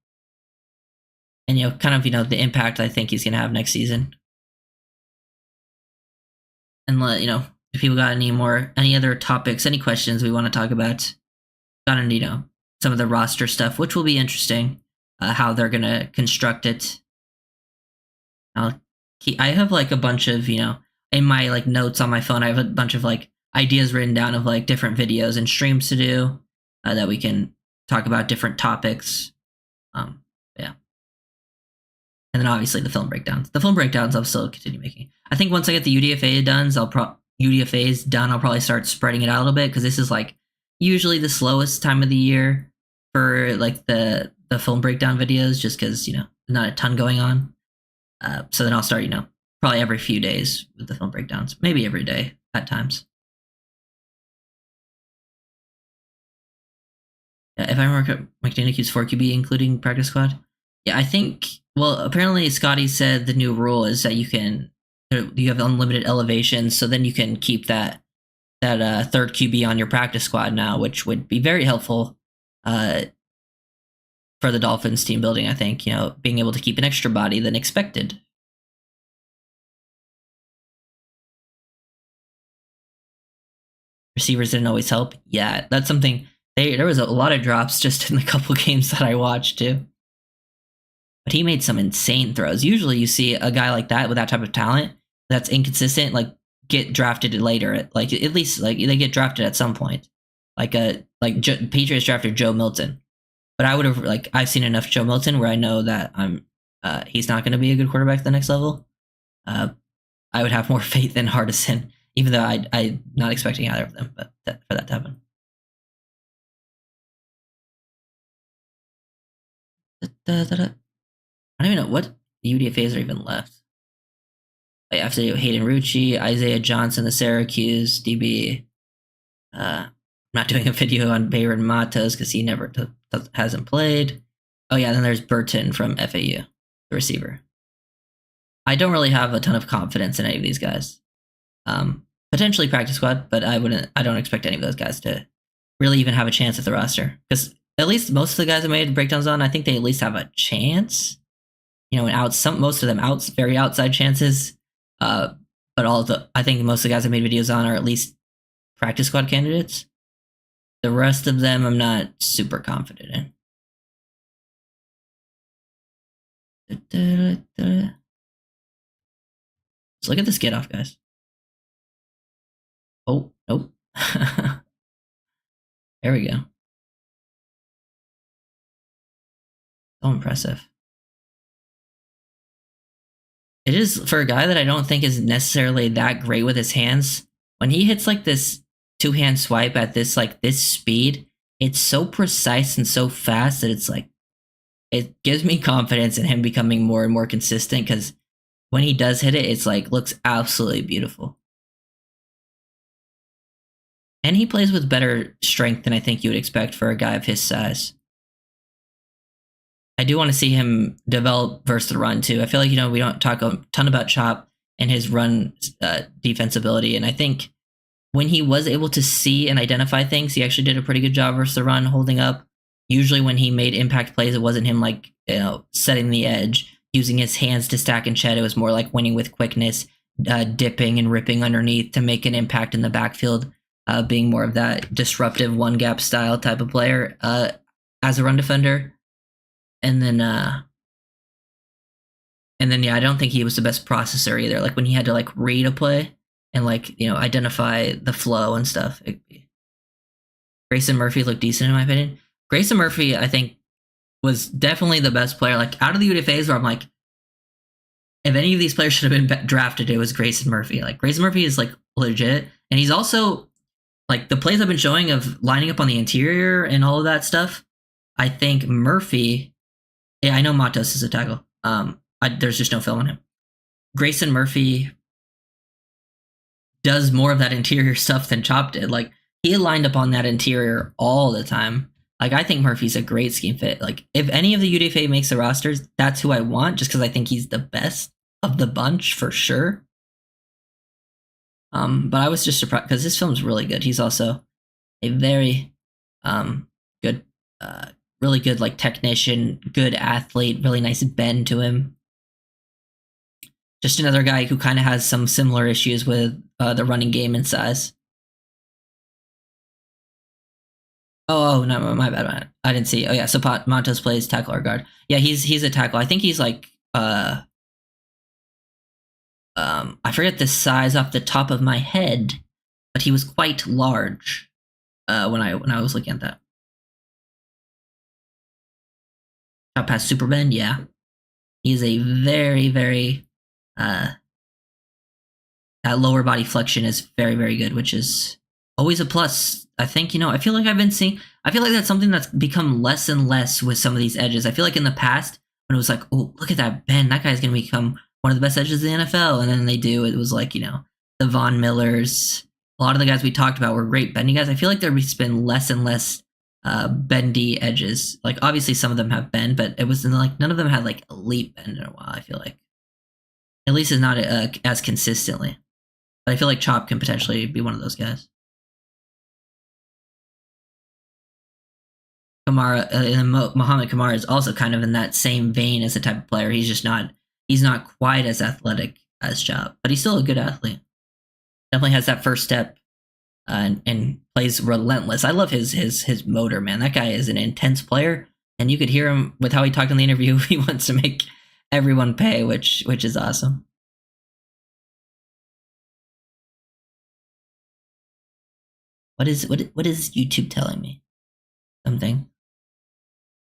kind of the impact I think he's gonna have next season. And if people got any other topics, any questions we want to talk about, got into some of the roster stuff, which will be interesting. How they're gonna construct it. I have like a bunch of in my like notes on my phone. I have a bunch of like ideas written down of like different videos and streams to do that we can talk about different topics. Yeah. And then obviously the film breakdowns. The film breakdowns I'll still continue making. I think once I get the UDFAs done, I'll probably start spreading it out a little bit because this is like usually the slowest time of the year for like the film breakdown videos, just because not a ton going on. So then I'll start probably every few days with the film breakdowns, maybe every day at times. Yeah, if I remember, McDaniel 4 QB including practice squad. Yeah, I think. Well, apparently Scotty said the new rule is that you have unlimited elevation, so then you can keep that third QB on your practice squad now, which would be very helpful for the Dolphins team building. I think being able to keep an extra body than expected. Receivers didn't always help. Yeah, that's something. There was a lot of drops just in the couple games that I watched too. But he made some insane throws. Usually you see a guy like that with that type of talent that's inconsistent, like get drafted later. Like at least like they get drafted at some point. Patriots drafted Joe Milton. But I would have I've seen enough Joe Milton where I know that he's not going to be a good quarterback at the next level. I would have more faith in Hardison, even though I'm not expecting either of them, but for that to happen. I don't even know what UDFAs are even left. I have to do Hayden Rucci, Isaiah Johnson, the Syracuse DB. I'm not doing a video on Bayron Matos because he never hasn't played. Oh yeah, then there's Burton from FAU, the receiver. I don't really have a ton of confidence in any of these guys. Potentially practice squad, but I don't expect any of those guys to really even have a chance at the roster because at least most of the guys I made breakdowns on, I think they at least have a chance. Most of them very outside chances. But I think most of the guys I made videos on are at least practice squad candidates. The rest of them, I'm not super confident in. Let's look at this get off, guys. Oh, nope. There we go. So impressive. It is for a guy that I don't think is necessarily that great with his hands. When he hits like this two-hand swipe at this speed, it's so precise and so fast that it's like it gives me confidence in him becoming more and more consistent because when he does hit it, it's like looks absolutely beautiful. And he plays with better strength than I think you would expect for a guy of his size. I do want to see him develop versus the run too. I feel like we don't talk a ton about Chop and his run defensibility, and I think when he was able to see and identify things, he actually did a pretty good job versus the run, holding up, Usually when he made impact plays, it wasn't him like, setting the edge, using his hands to stack and shed. It was more like winning with quickness, dipping and ripping underneath to make an impact in the backfield, being more of that disruptive one gap style type of player as a run defender. And then yeah, I don't think he was the best processor either. Like when he had to like read a play and like, identify the flow and stuff. Grayson Murphy looked decent in my opinion. Grayson Murphy, I think, was definitely the best player. Like out of the UDFAs, where I'm like, if any of these players should have been drafted, it was Grayson Murphy. Like Grayson Murphy is like legit, and he's also like the plays I've been showing of lining up on the interior and all of that stuff. I think Murphy. Yeah, I know Matos is a tackle. There's just no film on him. Grayson Murphy does more of that interior stuff than Chop did. Like he lined up on that interior all the time. Like I think Murphy's a great scheme fit. Like if any of the UDFA makes the rosters, that's who I want, just because I think he's the best of the bunch for sure. But I was just surprised because this film's really good. He's also a very good, really good like technician, good athlete, really nice bend to him. Just another guy who kind of has some similar issues with the running game and size. Oh, no, my bad. I didn't see. Oh yeah, so Montes plays tackle or guard. Yeah, he's a tackle. I think he's like I forget the size off the top of my head, but he was quite large when I was looking at that. Out past Super Bend, yeah. He is a very, very that lower body flexion is very, very good, which is always a plus. I think, I feel like I feel like that's something that's become less and less with some of these edges. I feel like in the past, when it was like, oh, look at that bend, that guy's going to become one of the best edges in the NFL. And then it was like, the Von Millers. A lot of the guys we talked about were great bending guys. I feel like there's been less and less bendy edges. Like, obviously, some of them have bend, but it was like none of them had like elite bend in a while, I feel like. At least it's not as consistently. But I feel like Chop can potentially be one of those guys. Kamara, Muhammad Kamara is also kind of in that same vein as a type of player. He's not quite as athletic as Chop, but he's still a good athlete. Definitely has that first step and plays relentless. I love his motor, man. That guy is an intense player, and you could hear him with how he talked in the interview. He wants to make everyone pay, which is awesome. What is YouTube telling me? Something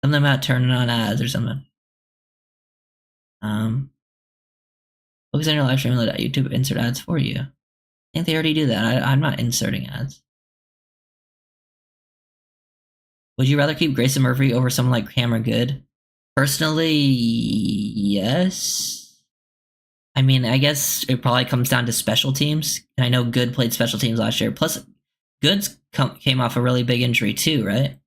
about turning on ads or something. Focus on your live stream and let YouTube insert ads for you. I think they already do that. I'm not inserting ads. Would you rather keep Grayson Murphy over someone like Cameron Good? Personally, yes. I mean, I guess it probably comes down to special teams. And I know Good played special teams last year. Plus, Goods came off a really big injury too, right?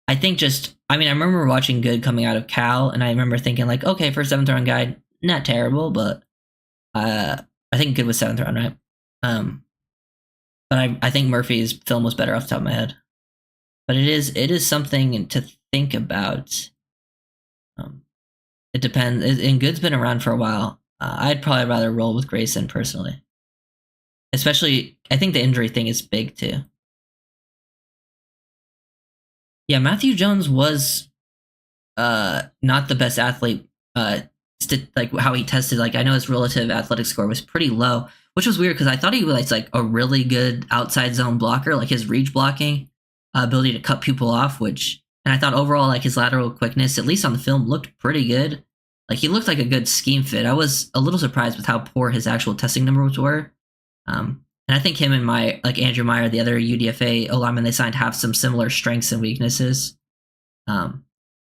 I think I remember watching Good coming out of Cal, and I remember thinking like, okay, for a 7th round guy, not terrible, but I think Good was 7th round, right? But I think Murphy's film was better off the top of my head. But it is something to think about. It depends. And Good's been around for a while. I'd probably rather roll with Grayson personally. Especially, I think the injury thing is big too. Yeah, Matthew Jones was not the best athlete. Like how he tested. Like I know his relative athletic score was pretty low, which was weird because I thought he was like a really good outside zone blocker. Like his reach blocking ability to cut people off, and I thought overall like his lateral quickness, at least on the film, looked pretty good. Like he looked like a good scheme fit. I was a little surprised with how poor his actual testing numbers were. And I think him and Andrew Meyer, the other UDFA lineman they signed, have some similar strengths and weaknesses. But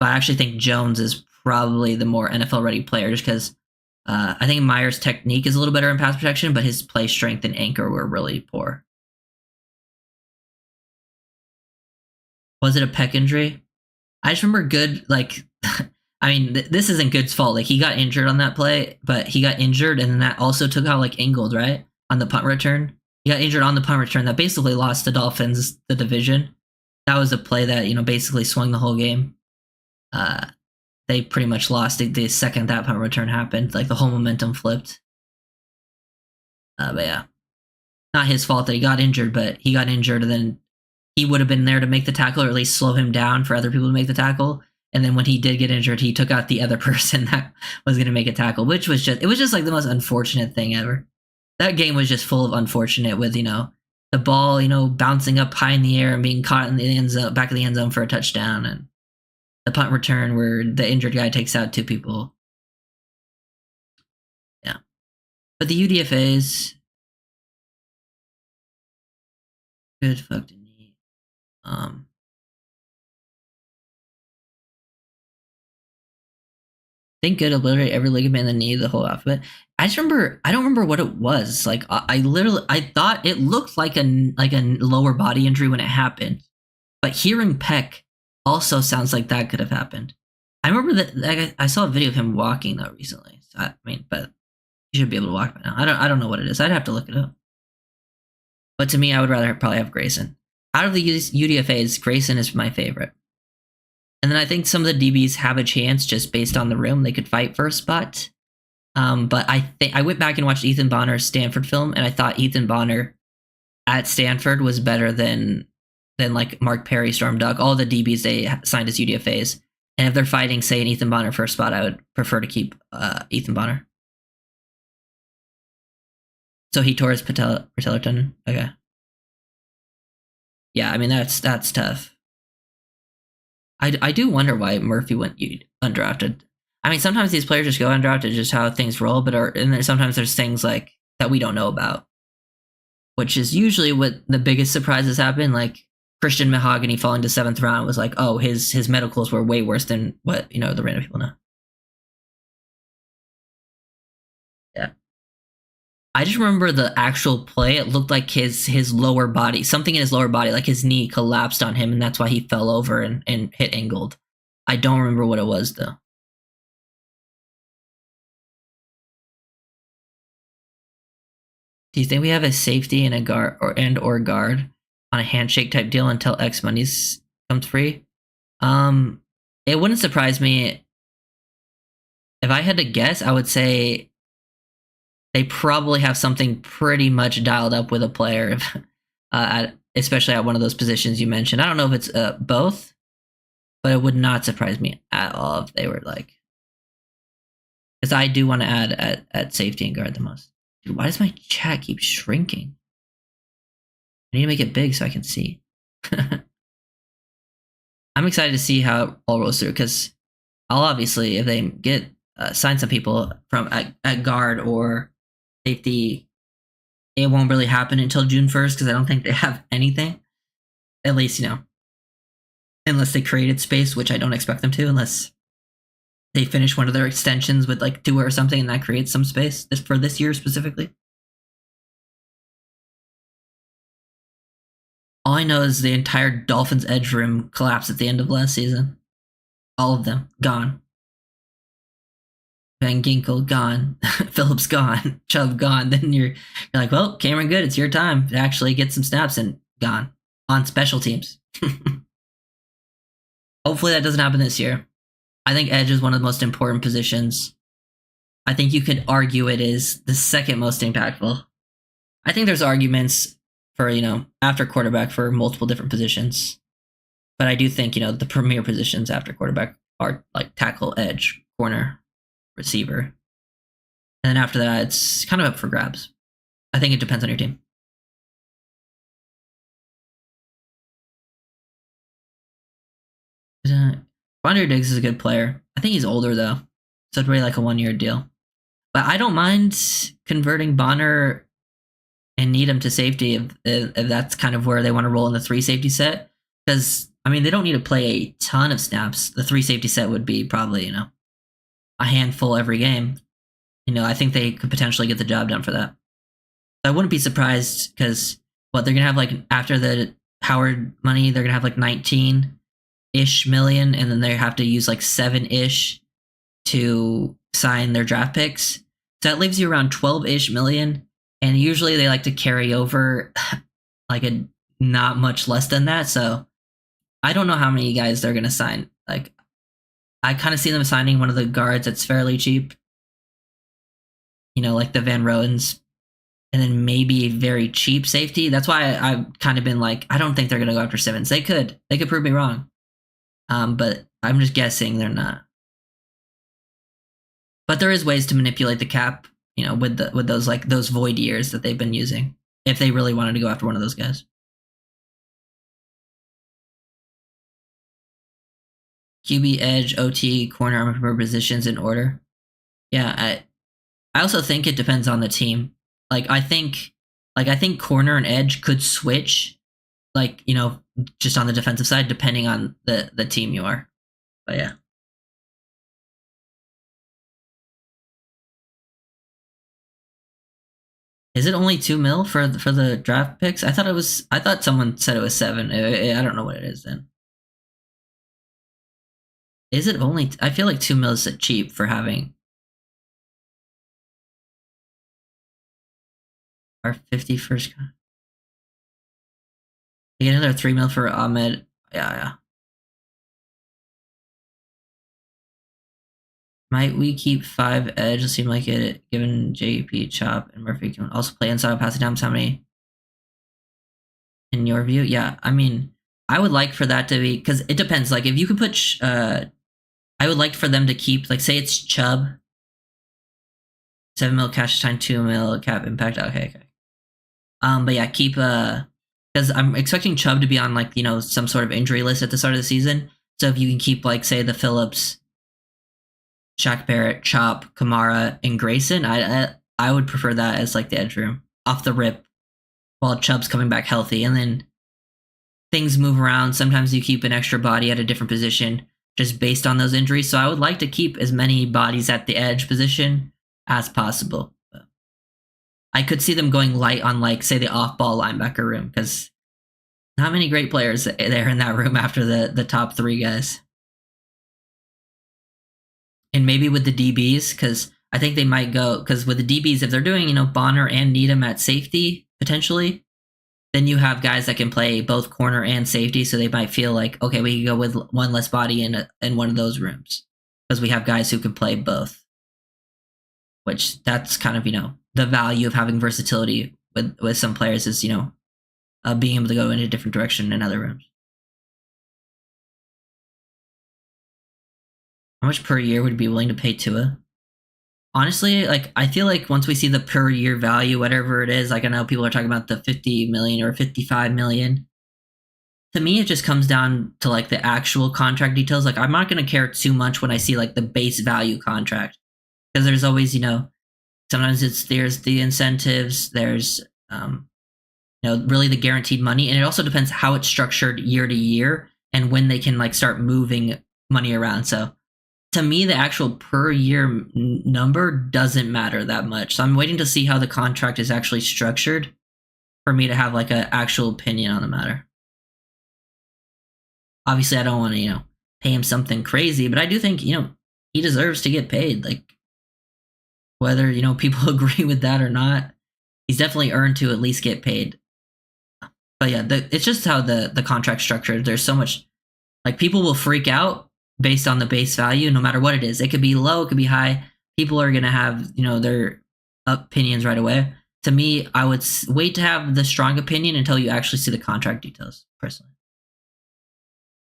I actually think Jones is probably the more NFL ready player, just because I think Meyer's technique is a little better in pass protection, but his play strength and anchor were really poor. Was it a pec injury? I just remember Good, this isn't Good's fault. Like, he got injured on that play, but he got injured, and then that also took out, Ingold, right? On the punt return. He got injured on the punt return. That basically lost the Dolphins the division. that was a play that, basically swung the whole game. They pretty much lost the second that punt return happened. Like the whole momentum flipped. But yeah, not his fault that he got injured, but he got injured, and then he would have been there to make the tackle, or at least slow him down for other people to make the tackle. And then when he did get injured, he took out the other person that was going to make a tackle, which was just like the most unfortunate thing ever. That game was just full of unfortunate with, the ball, bouncing up high in the air and being caught in the end zone, back of the end zone for a touchdown, and the punt return where the injured guy takes out two people. Yeah. But the UDFAs, good fucking knee. Think good obliterate every ligament in the knee, the whole alphabet. I don't remember what it was. Like I thought it looked like a lower body injury when it happened, but hearing Peck also sounds like that could have happened. I remember that I saw a video of him walking though recently. So, but he should be able to walk by now. I don't know what it is. I'd have to look it up. But to me, I would rather probably have Grayson. Out of the UDFAs, Grayson is my favorite. And then I think some of the DBs have a chance just based on the room. They could fight for a spot. But I went back and watched Ethan Bonner's Stanford film, and I thought Ethan Bonner at Stanford was better than like Mark Perry, Storm Duck, all the DBs they signed as UDFAs. And if they're fighting, say, an Ethan Bonner for a spot, I would prefer to keep Ethan Bonner. So he tore his patellar tendon? Okay. Yeah, I mean, that's tough. I do wonder why Murphy went undrafted. I mean, sometimes these players just go undrafted, just how things roll, and sometimes there's things like that we don't know about, which is usually what the biggest surprises happen. Like Christian Mahogany falling to 7th round was like, oh, his medicals were way worse than what, the random people know. Yeah. I just remember the actual play. It looked like his lower body, something in his lower body, like his knee collapsed on him, and that's why he fell over and hit Ingold. I don't remember what it was, though. Do you think we have a safety and a guard or guard on a handshake type deal until X Money's comes free? It wouldn't surprise me. If I had to guess, I would say they probably have something pretty much dialed up with a player, especially at one of those positions you mentioned. I don't know if it's both, but it would not surprise me at all if they were like, because I do want to add at safety and guard the most. Dude, why does my chat keep shrinking? I need to make it big so I can see. I'm excited to see how it all rolls through, because I'll obviously, if they get sign some people from at guard or safety, it won't really happen until June 1st, because I don't think they have anything. At least, unless they created space, which I don't expect them to, unless they finish one of their extensions with like Tua or something, and that creates some space for this year specifically. All I know is the entire Dolphins edge room collapsed at the end of last season. All of them gone. Van Ginkel gone, Phillips gone, Chubb gone. Then you're like, well, Cameron Good, it's your time to actually get some snaps, and gone on special teams. Hopefully that doesn't happen this year. I think edge is one of the most important positions. I think you could argue it is the second most impactful. I think there's arguments for, after quarterback for multiple different positions. But I do think, the premier positions after quarterback are like tackle, edge, corner, receiver. And then after that, it's kind of up for grabs. I think it depends on your team. Quandre Diggs is a good player. I think he's older, though. So it's really like a 1-year deal. But I don't mind converting Bonner and Needham to safety if that's kind of where they want to roll in the 3 safety set. Because, they don't need to play a ton of snaps. The 3 safety set would be probably, a handful every game. I think they could potentially get the job done for that. I wouldn't be surprised, because they're going to have like, after the Howard money, they're going to have like 19-ish million, and then they have to use like 7-ish to sign their draft picks. So that leaves you around 12-ish million. And usually they like to carry over like a not much less than that. So I don't know how many guys they're gonna sign. Like, I kind of see them signing one of the guards that's fairly cheap. Like the Van Roens, and then maybe a very cheap safety. That's why I've kind of been like, I don't think they're gonna go after Simmons. They could prove me wrong. But I'm just guessing they're not. But there is ways to manipulate the cap, with those void years that they've been using, if they really wanted to go after one of those guys. QB, edge, OT, corner, armor positions in order. Yeah, I also think it depends on the team. I think corner and edge could switch, just on the defensive side, depending on the team you are. But yeah. Is it only $2 million for the draft picks? I thought someone said it was 7. I don't know what it is then. Is it only? I feel like $2 million is cheap for having our 51st. You get another $3 million for Ahmed. Yeah. Might we keep 5 edge? It seemed like it, given JP, Chop, and Murphy can also play inside, pass it down. How many? In your view, yeah. I mean, I would like for that to be, because it depends. Like, if you could put, I would like for them to keep, say it's Chubb, 7 mil cash time, 2 mil cap impact. Okay. But yeah, keep because I'm expecting Chubb to be on some sort of injury list at the start of the season. So if you can keep say the Phillips, Shaq Barrett, Chop, Kamara, and Grayson, I would prefer that as the edge room off the rip, while Chubb's coming back healthy, and then things move around. Sometimes you keep an extra body at a different position just based on those injuries. So I would like to keep as many bodies at the edge position as possible. I could see them going light on say the off-ball linebacker room, because not many great players there in that room after the top 3 guys. And maybe with the DBs, because I think they might go, because with the DBs, if they're doing Bonner and Needham at safety potentially, then you have guys that can play both corner and safety, so they might feel like, okay, we can go with one less body in one of those rooms, because we have guys who can play both. Which that's kind of the value of having versatility with some players is being able to go in a different direction in other rooms. How much per year would you be willing to pay Tua? Honestly, I feel like once we see the per year value, whatever it is, I know people are talking about the 50 million or 55 million. To me, it just comes down to the actual contract details. I'm not going to care too much when I see the base value contract, because there's always sometimes there's the incentives, there's really the guaranteed money, and it also depends how it's structured year to year and when they can start moving money around. So to me, the actual per year number doesn't matter that much. So I'm waiting to see how the contract is actually structured for me to have an actual opinion on the matter. Obviously, I don't want to pay him something crazy, but I do think he deserves to get paid. Whether people agree with that or not, he's definitely earned to at least get paid. But yeah, it's just how the contract structured. There's so much people will freak out based on the base value, no matter what it is. It could be low, it could be high. People are gonna have their opinions right away. To me, I would wait to have the strong opinion until you actually see the contract details. Personally,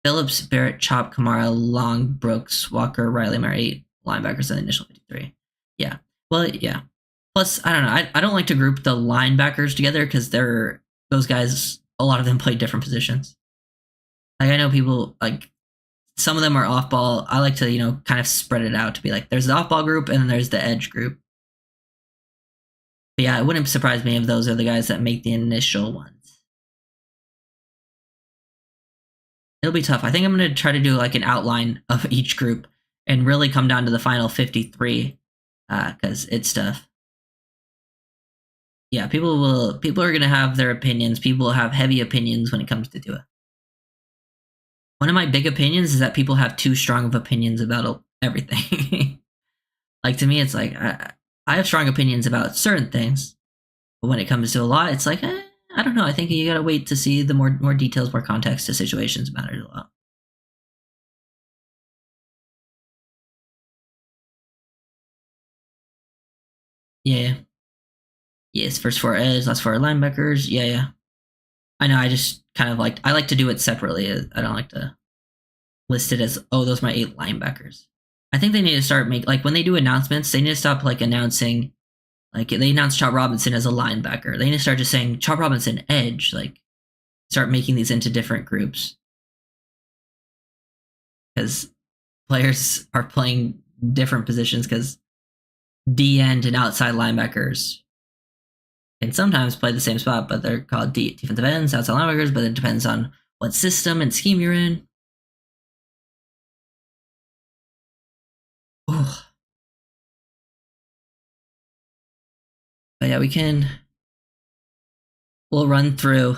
Phillips, Barrett, Chop, Kamara, Long, Brooks, Walker, Riley, Murray, linebackers in the initial 53. Yeah. Well, yeah. Plus, I don't know. I don't like to group the linebackers together, because those guys, a lot of them play different positions. I know people some of them are off ball. I like to kind of spread it out to be there's the off ball group and then there's the edge group. But yeah, it wouldn't surprise me if those are the guys that make the initial ones. It'll be tough. I think I'm going to try to do an outline of each group and really come down to the final 53, because it's tough. Yeah, people are going to have their opinions. People will have heavy opinions when it comes to Tua. One of my big opinions is that people have too strong of opinions about everything. To me, it's I have strong opinions about certain things, but when it comes to a lot, it's I don't know. I think you gotta wait to see the more details, more context to situations matters a lot. Yeah. Yes, first four edge, last four linebackers. Yeah, yeah. I know. I just kind of I like to do it separately. I don't like to list it as those are my 8 linebackers. I think they need to start when they do announcements, they need to stop announcing they announced Chop Robinson as a linebacker. They need to start just saying Chop Robinson edge. Start making these into different groups because players are playing different positions because D end and outside linebackers can sometimes play the same spot, but they're called defensive ends, outside linebackers. But it depends on what system and scheme you're in. Ooh. But yeah, we'll run through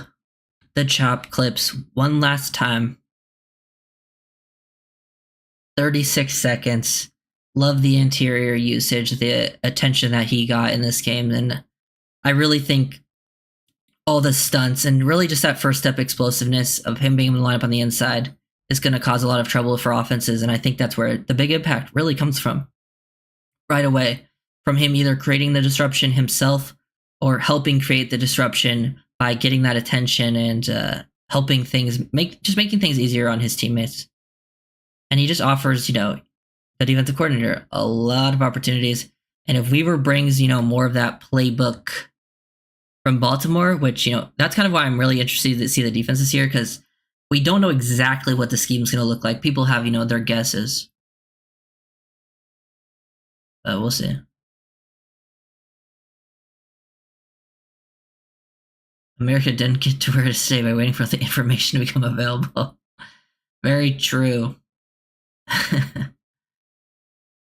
the Chop clips one last time. 36 seconds. Love the interior usage, the attention that he got in this game. And I really think all the stunts and really just that first step explosiveness of him being able to line up on the inside is going to cause a lot of trouble for offenses. And I think that's where the big impact really comes from right away, from him either creating the disruption himself or helping create the disruption by getting that attention and helping things making things easier on his teammates. And he just offers, the defensive coordinator a lot of opportunities. And if Weaver brings, more of that playbook from Baltimore, which, that's kind of why I'm really interested to see the defense this year, because we don't know exactly what the scheme is going to look like. People have, their guesses. But we'll see. America didn't get to where to stay by waiting for the information to become available. Very true.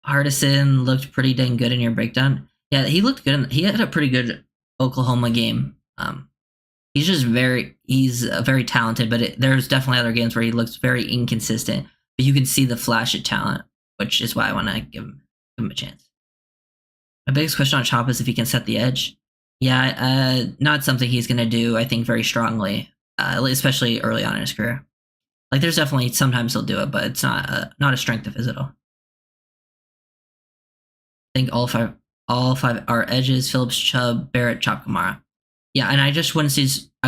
Hardison looked pretty dang good in your breakdown. Yeah, he looked good. He had a pretty good Oklahoma game. He's very talented, but there's definitely other games where he looks very inconsistent. But you can see the flash of talent, which is why I want to give him a chance. My biggest question on Chop is if he can set the edge. Yeah, not something he's going to do, I think, very strongly, especially early on in his career. There's definitely sometimes he'll do it, but it's not a strength of his at all. I think all five are edges: Phillips, Chubb, Barrett, Chop, Kamara. Yeah, and I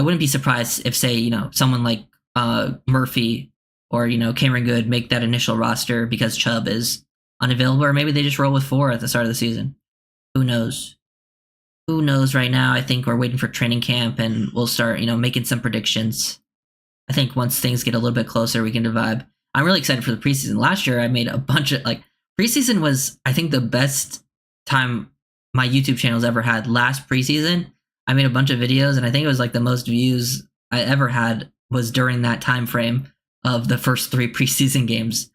wouldn't be surprised if, say, someone like Murphy or Cameron Good make that initial roster because Chubb is unavailable, or maybe they just roll with 4 at the start of the season. Who knows? Who knows right now? I think we're waiting for training camp, and we'll start, making some predictions. I think once things get a little bit closer, we can vibe. I'm really excited for the preseason. Last year, I made a bunch of preseason was, I think, the best time my YouTube channel's ever had. Last preseason, I made a bunch of videos, and I think it was the most views I ever had was during that time frame of the first 3 preseason games,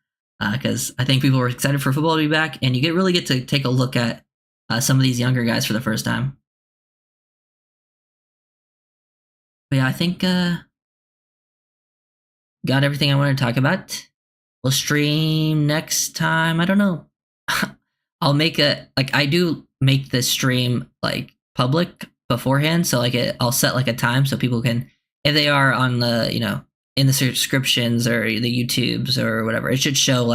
because I think people were excited for football to be back, and you really get to take a look at some of these younger guys for the first time. But yeah, I think got everything I wanted to talk about. We'll stream next time. I don't know. I'll make I do make this stream public beforehand, so I'll set a time so people can, if they are on the in the subscriptions or the YouTubes or whatever, it should show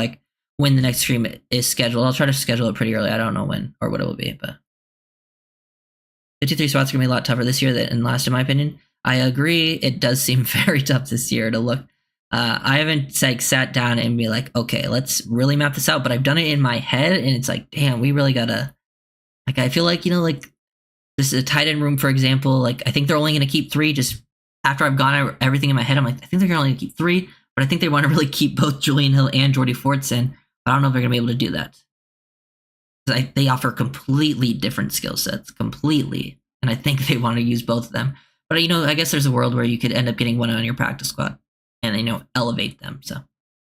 when the next stream is scheduled. I'll try to schedule it pretty early. I don't know when or what it will be, but 53 spots are gonna be a lot tougher this year than last, in my opinion. I agree. It does seem very tough this year to look. I haven't sat down and be okay, let's really map this out. But I've done it in my head, and it's damn, we really gotta. I feel this is a tight end room, for example. I think they're only gonna keep 3. Just after I've gone everything in my head, I'm I think they're only gonna keep 3. But I think they want to really keep both Julian Hill and Jordy Fortson. But I don't know if they're gonna be able to do that. They offer completely different skill sets, completely, and I think they want to use both of them. But I guess there's a world where you could end up getting one on your practice squad and elevate them. So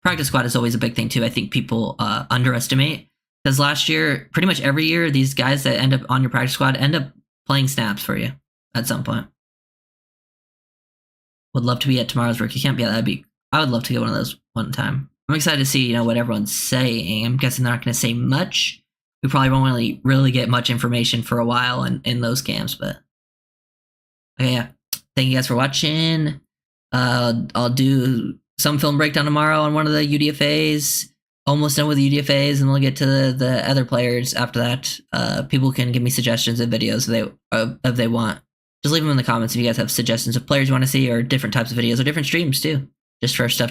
practice squad is always a big thing too. I think people underestimate, because last year, pretty much every year, these guys that end up on your practice squad end up playing snaps for you at some point. Would love to be at tomorrow's rookie camp. Yeah, I would love to get one of those one time. I'm excited to see what everyone's saying. I'm guessing they're not going to say much. We probably won't really get much information for a while in those camps, but okay, yeah. thank you guys for watching. I'll do some film breakdown tomorrow on one of the UDFAs. Almost done with the UDFAs, and we'll get to the other players after that. People can give me suggestions of videos if they want. Just leave them in the comments if you guys have suggestions of players you want to see, or different types of videos, or different streams too, just for stuff to